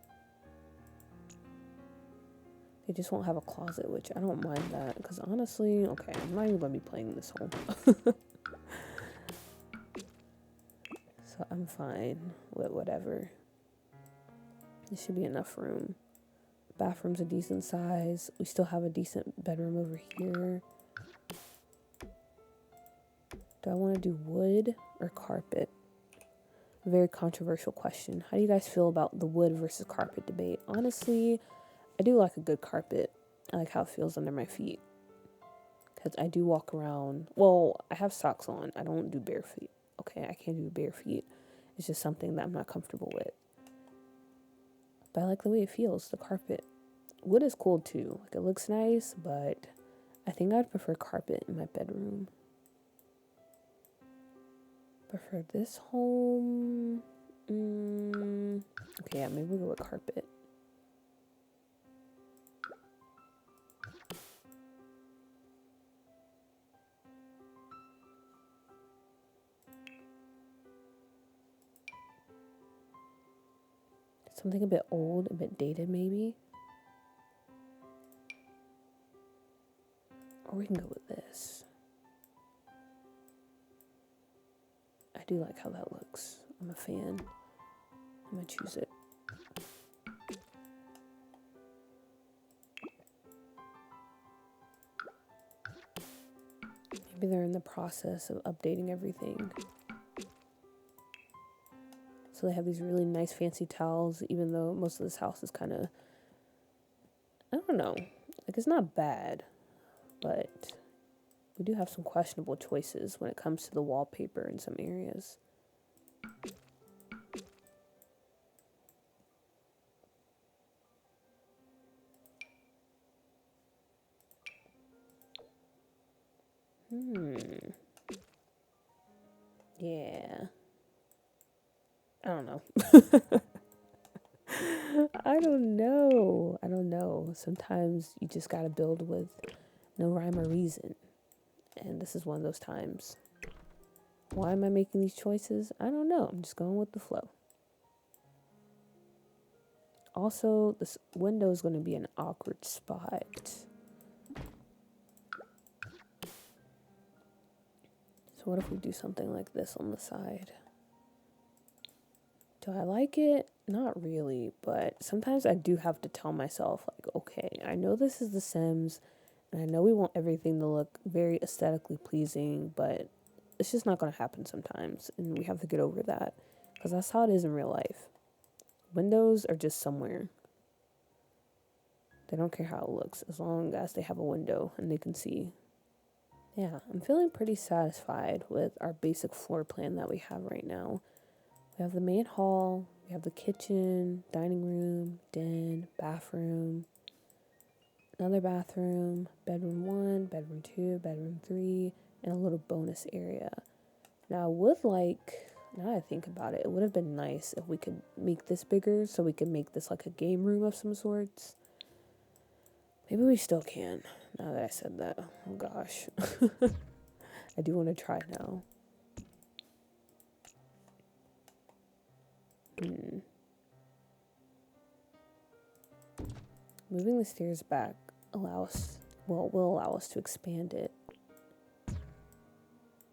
They just won't have a closet, which I don't mind that. Because honestly, okay, I'm not even going to be playing this home. So I'm fine with whatever. There should be enough room. Bathroom's a decent size. We still have a decent bedroom over here. Do I want to do wood or carpet? A very controversial question. How do you guys feel about the wood versus carpet debate? Honestly, I do like a good carpet. I like how it feels under my feet. Because I do walk around. Well, I have socks on. I don't do bare feet. Okay, I can't do bare feet. It's just something that I'm not comfortable with. But I like the way it feels, the carpet. Wood is cool too. Like, it looks nice, but I think I'd prefer carpet in my bedroom. But for this home, okay, yeah, maybe we'll go with carpet. Something a bit old, a bit dated maybe. Or we can go with this. I do like how that looks. I'm a fan. I'm gonna choose it. Maybe they're in the process of updating everything. So they have these really nice fancy towels, even though most of this house is kind of, I don't know, like, it's not bad, but we do have some questionable choices when it comes to the wallpaper in some areas. Yeah. I don't know. I don't know. I don't know. Sometimes you just gotta build with no rhyme or reason. And this is one of those times. Why am I making these choices? I don't know. I'm just going with the flow. Also, this window is going to be an awkward spot. So what if we do something like this on the side? Do I like it? Not really, but sometimes I do have to tell myself, like, okay, I know this is The Sims, and I know we want everything to look very aesthetically pleasing, but it's just not going to happen sometimes, and we have to get over that, because that's how it is in real life. Windows are just somewhere. They don't care how it looks as long as they have a window and they can see. Yeah, I'm feeling pretty satisfied with our basic floor plan that we have right now. We have the main hall, we have the kitchen, dining room, den, bathroom, another bathroom, bedroom 1, bedroom 2, bedroom 3, and a little bonus area. Now, I would like, now that I think about it, it would have been nice if we could make this bigger so we could make this like a game room of some sorts. Maybe we still can, now that I said that. Oh gosh. I do want to try now. Moving the stairs back will allow us to expand it.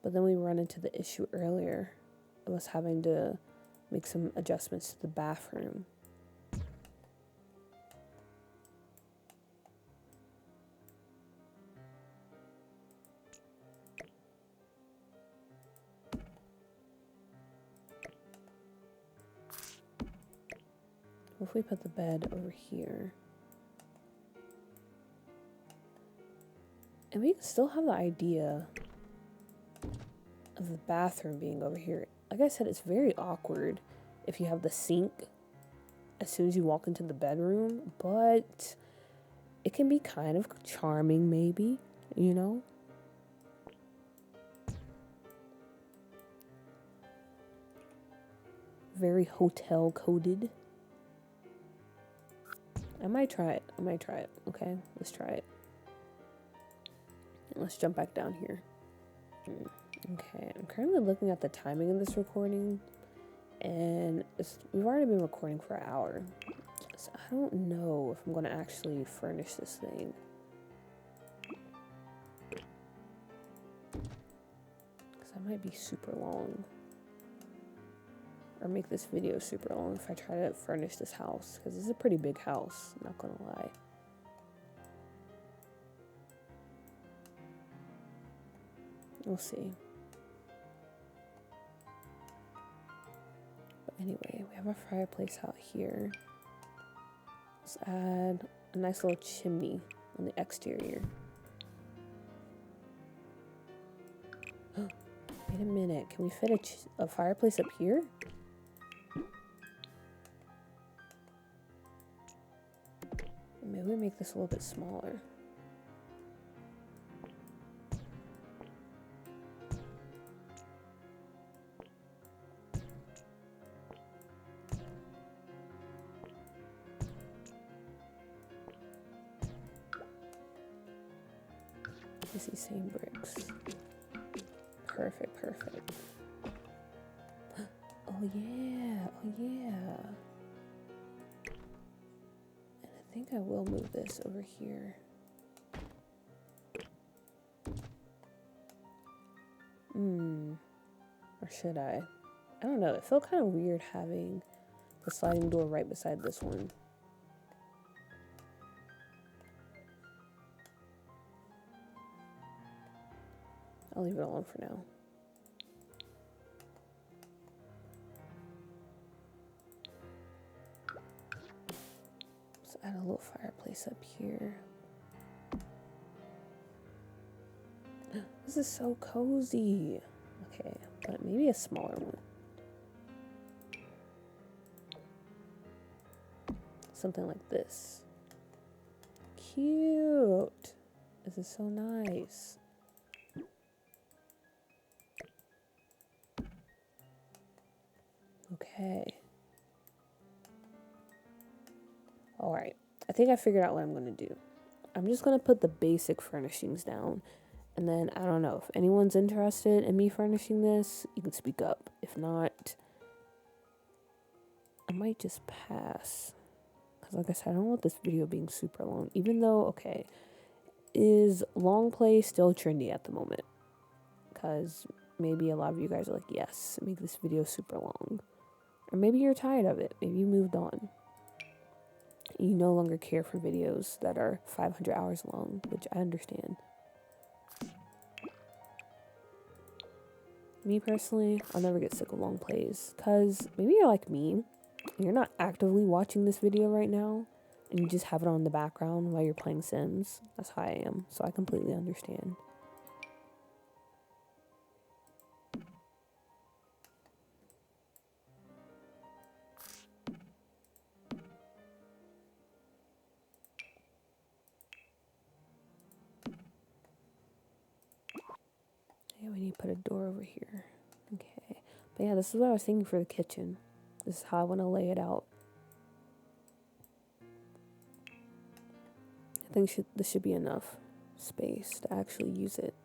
But then we run into the issue earlier of us having to make some adjustments to the bathroom. What if we put the bed over here? And we can still have the idea of the bathroom being over here. Like I said, it's very awkward if you have the sink as soon as you walk into the bedroom, but it can be kind of charming maybe, you know? Very hotel coded. I might try it. Okay, let's try it. And let's jump back down here. Okay, I'm currently looking at the timing of this recording, and we've already been recording for an hour. So I don't know if I'm going to actually furnish this thing. Because that might be super long. Or make this video super long if I try to furnish this house. Because this is a pretty big house, not going to lie. We'll see. But anyway, we have our fireplace out here. Let's add a nice little chimney on the exterior. Wait a minute, can we fit a fireplace up here? Maybe we make this a little bit smaller. It's these same bricks. Perfect, perfect. Oh yeah, oh yeah. And I think I will move this over here. Or should I? I don't know, it felt kind of weird having the sliding door right beside this one. I'll leave it alone for now. Let's add a little fireplace up here. This is so cozy. Okay, but maybe a smaller one. Something like this. Cute. This is so nice. Okay. Alright. I think I figured out what I'm going to do. I'm just going to put the basic furnishings down. And then, I don't know, if anyone's interested in me furnishing this, you can speak up. If not, I might just pass. Because like I said, I don't want this video being super long. Even though, okay, is long play still trendy at the moment? Because maybe a lot of you guys are like, yes, make this video super long. Or maybe you're tired of it. Maybe you moved on. You no longer care for videos that are 500 hours long, which I understand. Me personally, I'll never get sick of long plays. Because maybe you're like me. You're not actively watching this video right now. and you just have it on in the background while you're playing Sims. That's how I am, so I completely understand. Yeah, we need to put a door over here. Okay. But yeah, this is what I was thinking for the kitchen. This is how I want to lay it out. I think this should be enough space to actually use it.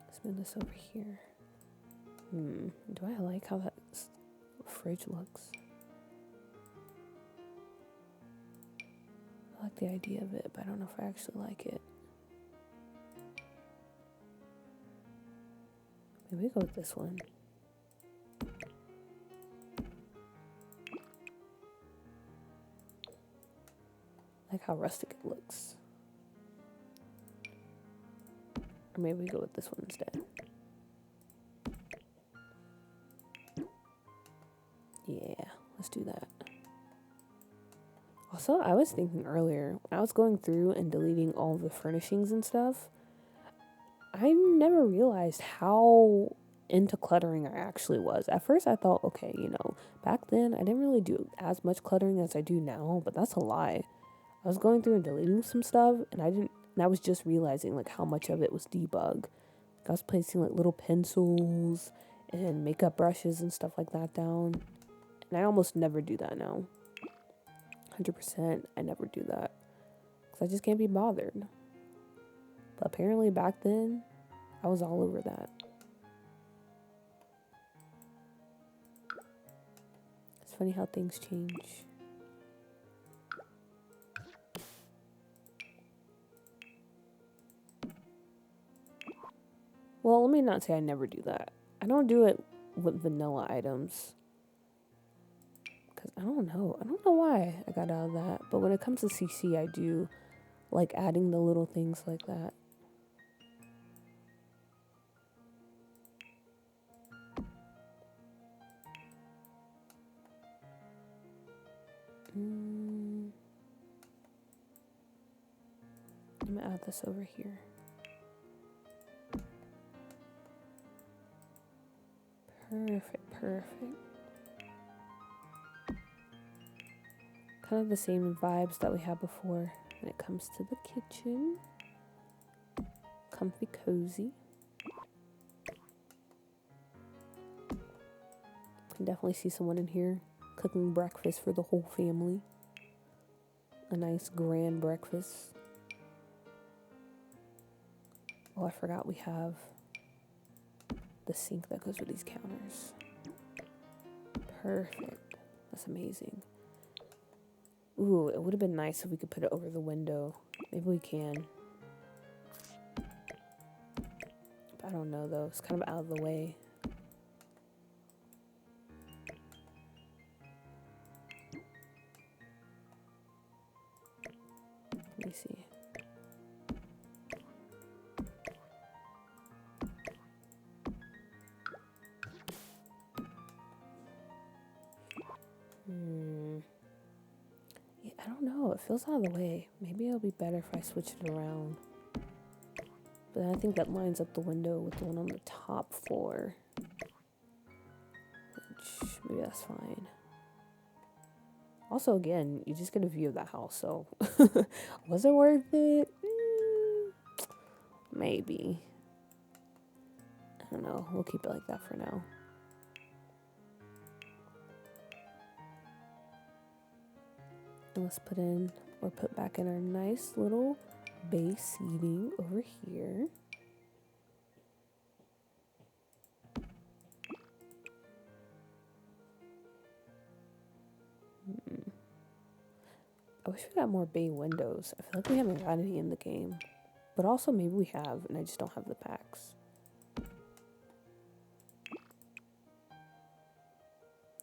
Let's move this over here. Do I like how that fridge looks? I like the idea of it, but I don't know if I actually like it. Maybe we go with this one. I like how rustic it looks. Or maybe we go with this one instead. Yeah, let's do that. Also, I was thinking earlier, when I was going through and deleting all the furnishings and stuff, I never realized how into cluttering I actually was. At first I thought, okay, back then I didn't really do as much cluttering as I do now, but that's a lie. I was going through and deleting some stuff, and I was just realizing like how much of it was debug. I was placing like little pencils and makeup brushes and stuff like that down. And I almost never do that now. 100%, I never do that. Because I just can't be bothered. But apparently back then, I was all over that. It's funny how things change. Well, let me not say I never do that. I don't do it with vanilla items. Because I don't know. I don't know why I got out of that. But when it comes to CC, I do like adding the little things like that. I'm going to add this over here. Perfect. Kind of the same vibes that we had before when it comes to the kitchen. Comfy, cozy. Can definitely see someone in here cooking breakfast for the whole family. A nice grand breakfast. Oh, I forgot we have the sink that goes with these counters. Perfect. That's amazing. Ooh, it would have been nice if we could put it over the window. Maybe we can. But I don't know though. It's kind of out of the way. Let me see. Yeah, I don't know. It feels out of the way. Maybe it'll be better if I switch it around. But then I think that lines up the window with the one on the top floor. Which, maybe that's fine. Also, again, you just get a view of the house, so was it worth it? Maybe. I don't know. We'll keep it like that for now. And let's put back in our nice little base seating over here. I wish we got more bay windows. I feel like we haven't got any in the game. But also maybe we have, and I just don't have the packs.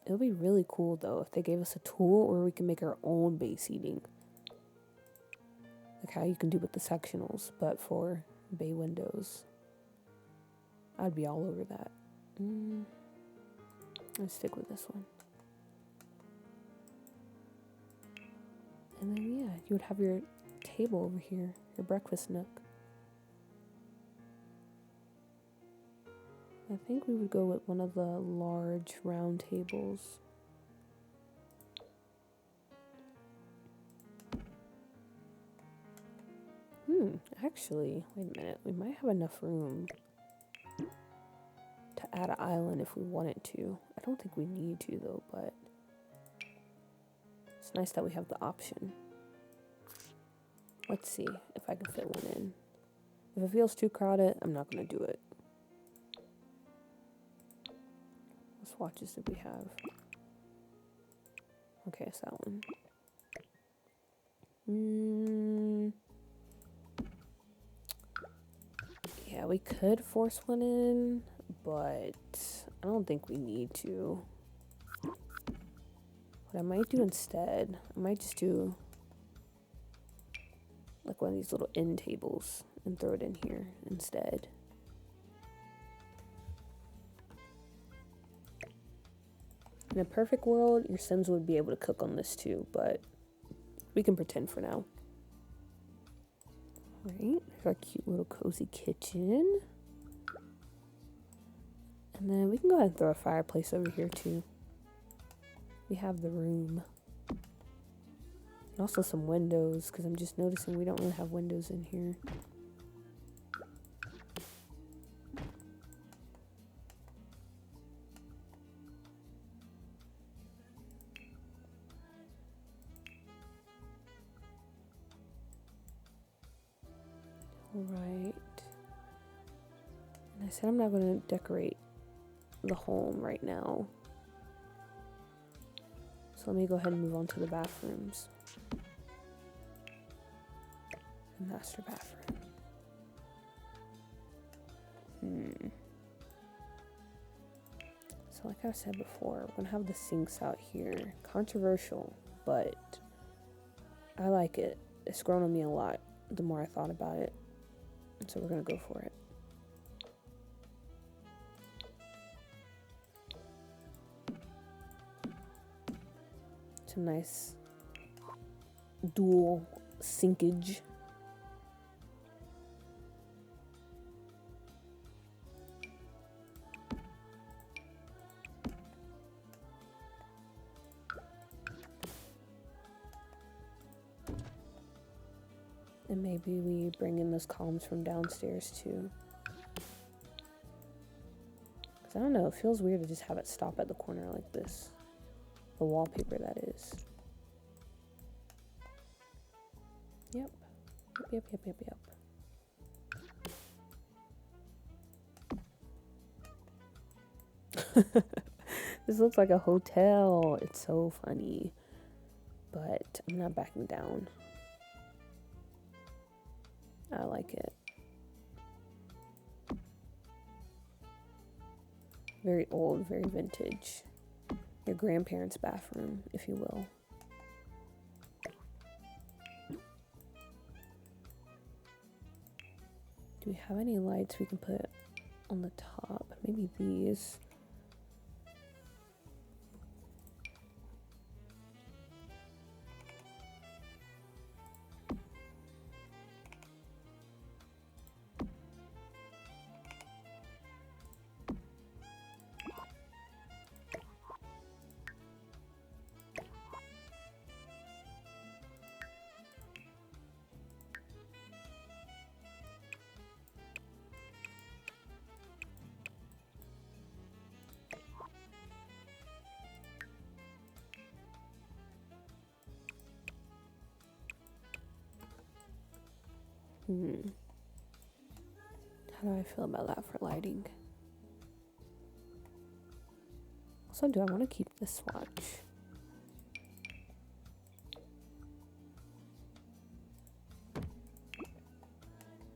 It would be really cool though if they gave us a tool where we can make our own bay seating. Like how you can do with the sectionals, but for bay windows. I'd be all over that. Let's stick with this one. And then yeah, you would have your table over here, your breakfast nook. I think we would go with one of the large round tables. Actually, wait a minute. We might have enough room to add an island if we wanted to. I don't think we need to though, but it's nice that we have the option. Let's see if I can fit one in. If it feels too crowded, I'm not going to do it. What swatches did we have? Okay, it's that one. Yeah, we could force one in, but I don't think we need to. What I might do instead, I might just do like one of these little end tables and throw it in here instead. In a perfect world, your Sims would be able to cook on this too, but we can pretend for now. Alright, there's our cute little cozy kitchen. And then we can go ahead and throw a fireplace over here too. We have the room. And also some windows, because I'm just noticing we don't really have windows in here. Alright. And I said I'm not going to decorate the home right now. So let me go ahead and move on to the bathrooms. The master bathroom. So like I said before, we're going to have the sinks out here. Controversial, but I like it. It's grown on me a lot the more I thought about it. So we're going to go for it. It's a nice dual sinkage. And maybe we bring in those columns from downstairs too. Because I don't know, it feels weird to just have it stop at the corner like this. The wallpaper, that is. Yep. Yep. This looks like a hotel. It's so funny. But I'm not backing down. I like it. Very old, very vintage. Your grandparents' bathroom, if you will. Do we have any lights we can put on the top? Maybe these. How do I feel about that for lighting? Also, do I want to keep this swatch?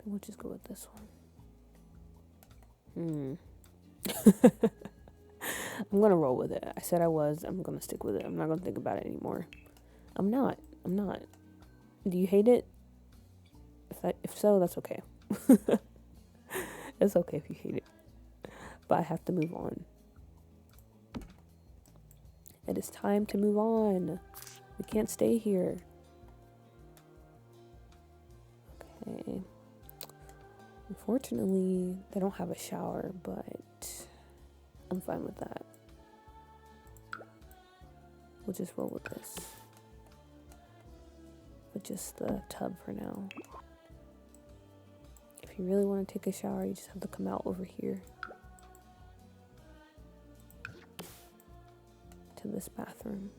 We'll just go with this one. I'm gonna roll with it. I said I was. I'm gonna stick with it. I'm not gonna think about it anymore. I'm not. I'm not. Do you hate it? If so, that's okay. It's okay if you hate it. But I have to move on. It is time to move on. We can't stay here. Okay. Unfortunately, they don't have a shower, but I'm fine with that. We'll just roll with this. With just the tub for now. If you really want to take a shower, you just have to come out over here to this bathroom.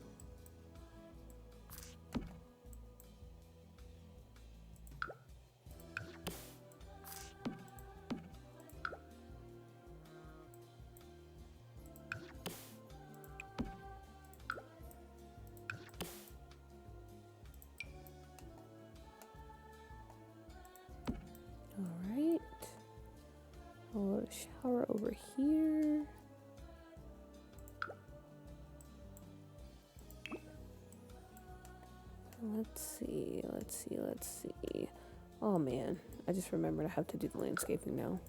Alright. I'll shower over here. Let's see. Oh man, I just remembered I have to do the landscaping now.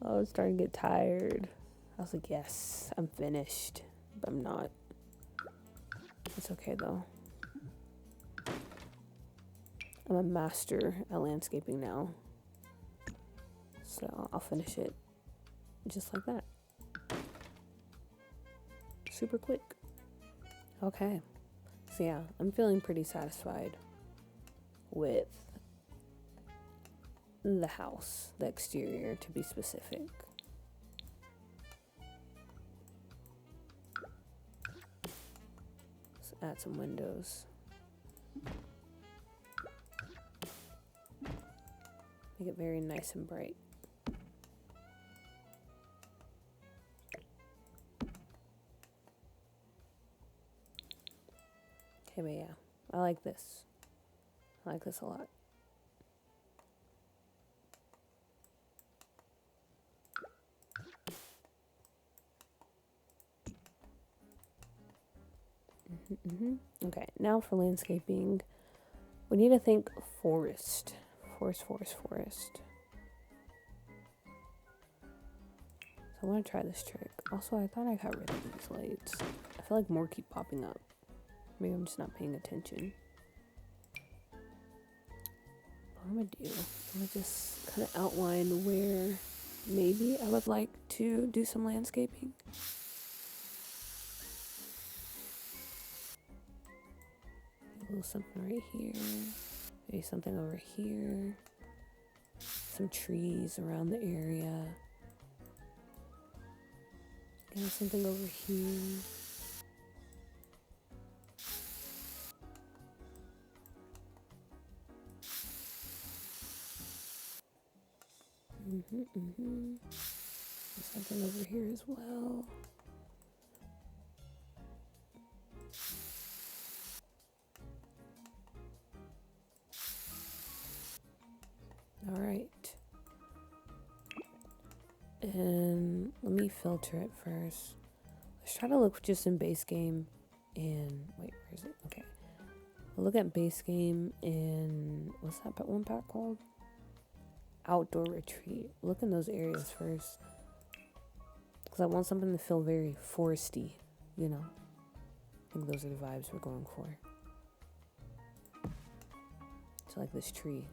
I was starting to get tired. I was like, yes, I'm finished. But I'm not. It's okay though. I'm a master at landscaping now. So I'll finish it just like that. Super quick. Okay. So yeah, I'm feeling pretty satisfied with the house, the exterior to be specific. Let's add some windows. Make it very nice and bright. Okay, but yeah, I like this. I like this a lot. Okay, now for landscaping, we need to think forest. Forest. So I want to try this trick. Also, I thought I got rid of these lights. I feel like more keep popping up. Maybe I'm just not paying attention. What I'm gonna do, I'm gonna just kind of outline where maybe I would like to do some landscaping. A little something right here. Maybe something over here. Some trees around the area. And something over here. Something over here as well. All right. And let me filter it first. Let's try to look just in base game and wait, where is it? Okay. I'll look at base game in what's that one pack called? Outdoor retreat. Look in those areas first. Because I want something to feel very foresty, you know. I think those are the vibes we're going for. So like this tree.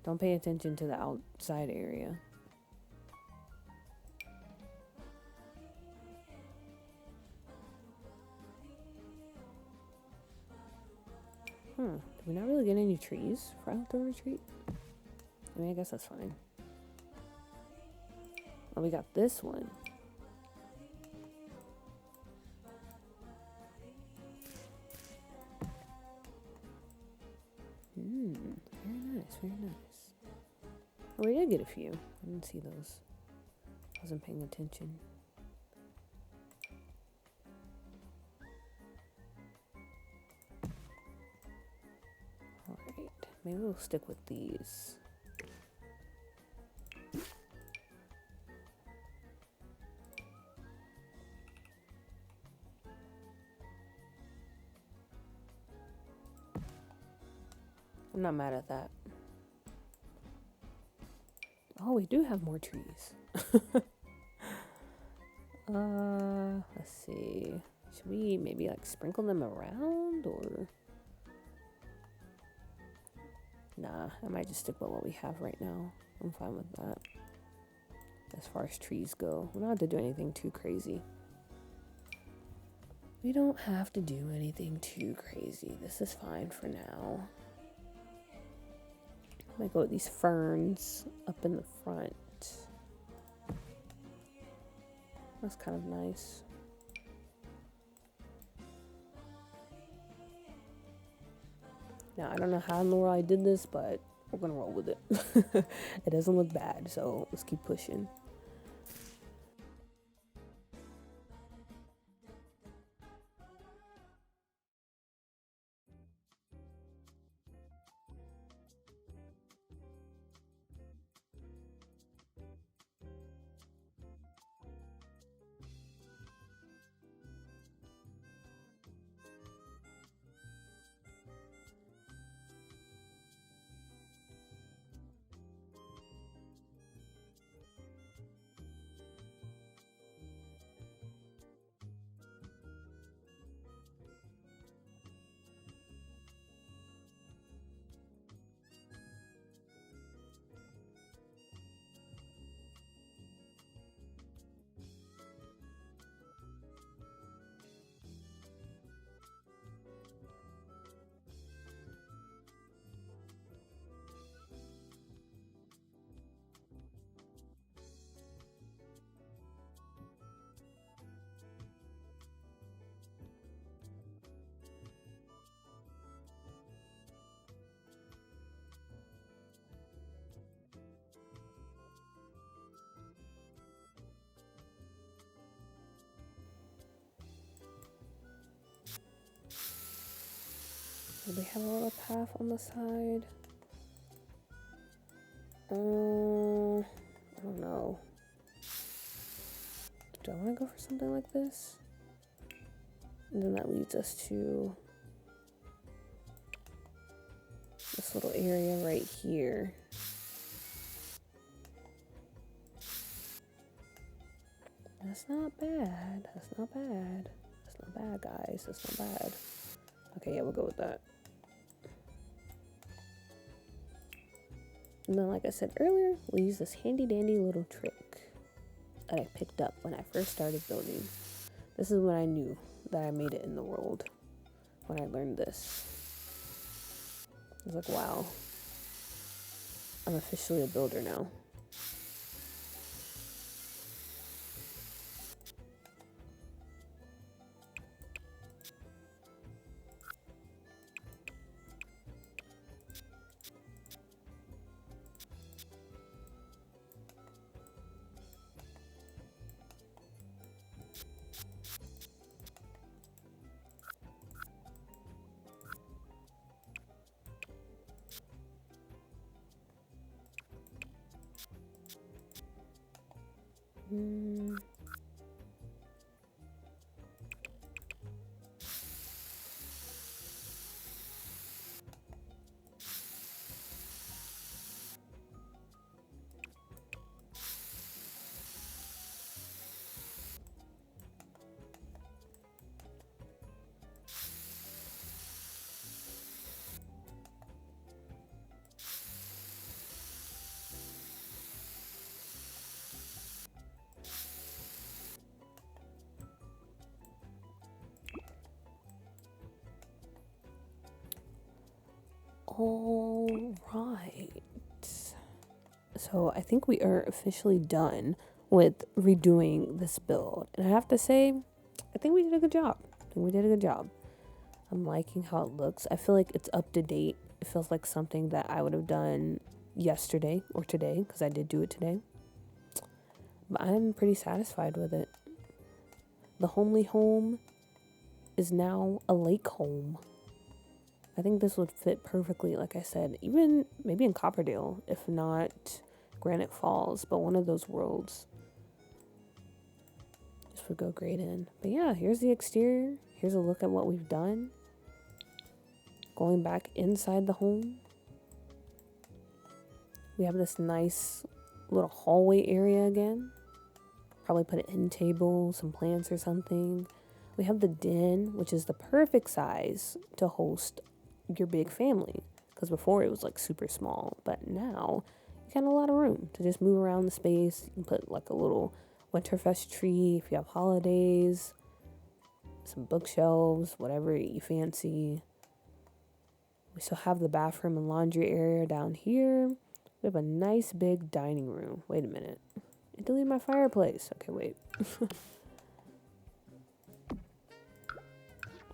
Don't pay attention to the outside area. Did we not really get any trees for outdoor retreat? I mean, I guess that's fine. Oh, we got this one. Very nice. Oh, we did get a few. I didn't see those. I wasn't paying attention. Alright, maybe we'll stick with these. I'm not mad at that. Oh, we do have more trees. Let's see. Should we maybe like sprinkle them around or? Nah, I might just stick with what we have right now. I'm fine with that. As far as trees go, we don't have to do anything too crazy. We don't have to do anything too crazy. This is fine for now. I might go with these ferns up in the front. That's kind of nice. Now, I don't know how in the world I did this, but we're gonna roll with it. It doesn't look bad, so let's keep pushing. Do we have a little path on the side? I don't know. Do I want to go for something like this? And then that leads us to this little area right here. That's not bad. That's not bad. That's not bad, guys. That's not bad. Okay, yeah, we'll go with that. And then, like I said earlier, we'll use this handy dandy little trick that I picked up when I first started building. This is when I knew that I made it in the world. When I learned this. I was like, wow. I'm officially a builder now. All right. So I think we are officially done with redoing this build. And I have to say, I think we did a good job. I'm liking how it looks. I feel like it's up to date. It feels like something that I would have done yesterday or today, because I did do it today. But I'm pretty satisfied with it. The homely home is now a lake home. I think this would fit perfectly, like I said, even maybe in Copperdale, if not Granite Falls, but one of those worlds. This would go great in. But yeah, here's the exterior. Here's a look at what we've done. Going back inside the home. We have this nice little hallway area again. Probably put an end table, some plants or something. We have the den, which is the perfect size to host your big family. Because before it was like super small, but now you got a lot of room to just move around the space. You can put like a little Winterfest tree if you have holidays, some bookshelves, whatever you fancy. We still have the bathroom and laundry area down here. We have a nice big dining room. Wait a minute. It deleted my fireplace. Okay, wait.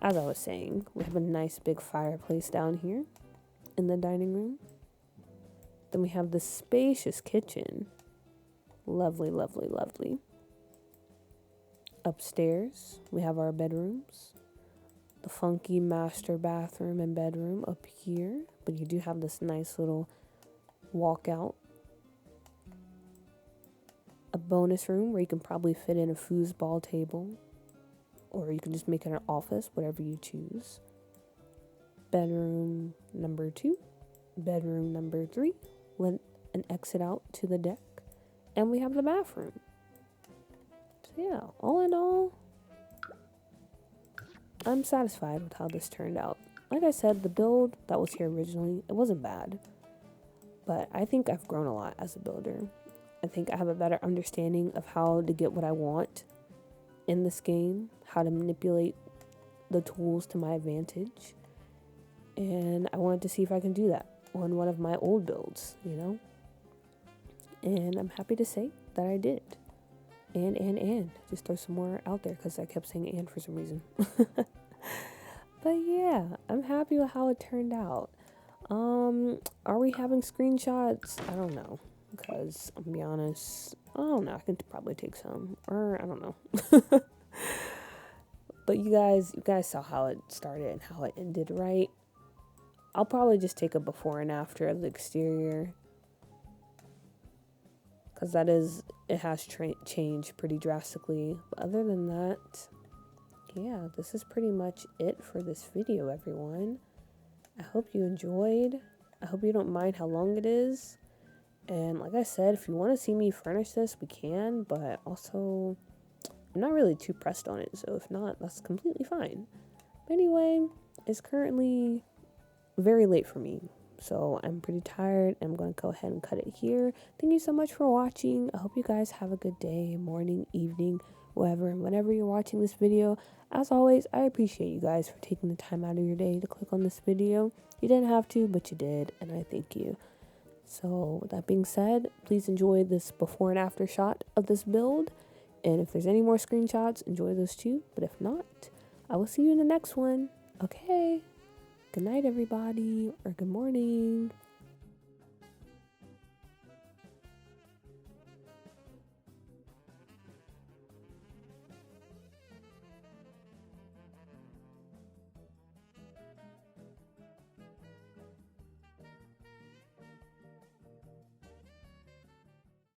As I was saying, we have a nice big fireplace down here in the dining room. Then we have the spacious kitchen. Lovely, lovely, lovely. Upstairs, we have our bedrooms. The funky master bathroom and bedroom up here. But you do have this nice little walkout. A bonus room where you can probably fit in a foosball table. Or you can just make it an office, whatever you choose. Bedroom number 2. Bedroom number 3. With an exit out to the deck. And we have the bathroom. So yeah, all in all, I'm satisfied with how this turned out. Like I said, the build that was here originally, it wasn't bad. But I think I've grown a lot as a builder. I think I have a better understanding of how to get what I want in this game, how to manipulate the tools to my advantage. And I wanted to see if I can do that on one of my old builds, you know? And I'm happy to say that I did. And. Just throw some more out there because I kept saying and for some reason. But yeah, I'm happy with how it turned out. Are we having screenshots? I don't know. Because, I'll be honest, I don't know. I can probably take some. Or, I don't know. But you guys saw how it started and how it ended, right? I'll probably just take a before and after of the exterior. Because it has changed pretty drastically. But other than that, yeah, this is pretty much it for this video, everyone. I hope you enjoyed. I hope you don't mind how long it is. And like I said, if you want to see me furnish this, we can. But also, I'm not really too pressed on it. So if not, that's completely fine. But anyway, it's currently very late for me. So I'm pretty tired. I'm going to go ahead and cut it here. Thank you so much for watching. I hope you guys have a good day, morning, evening, whatever, and whenever you're watching this video. As always, I appreciate you guys for taking the time out of your day to click on this video. You didn't have to, but you did, and I thank you. So with that being said, please enjoy this before and after shot of this build. And if there's any more screenshots, enjoy those too. But if not, I will see you in the next one. Okay. Good night, everybody, or good morning.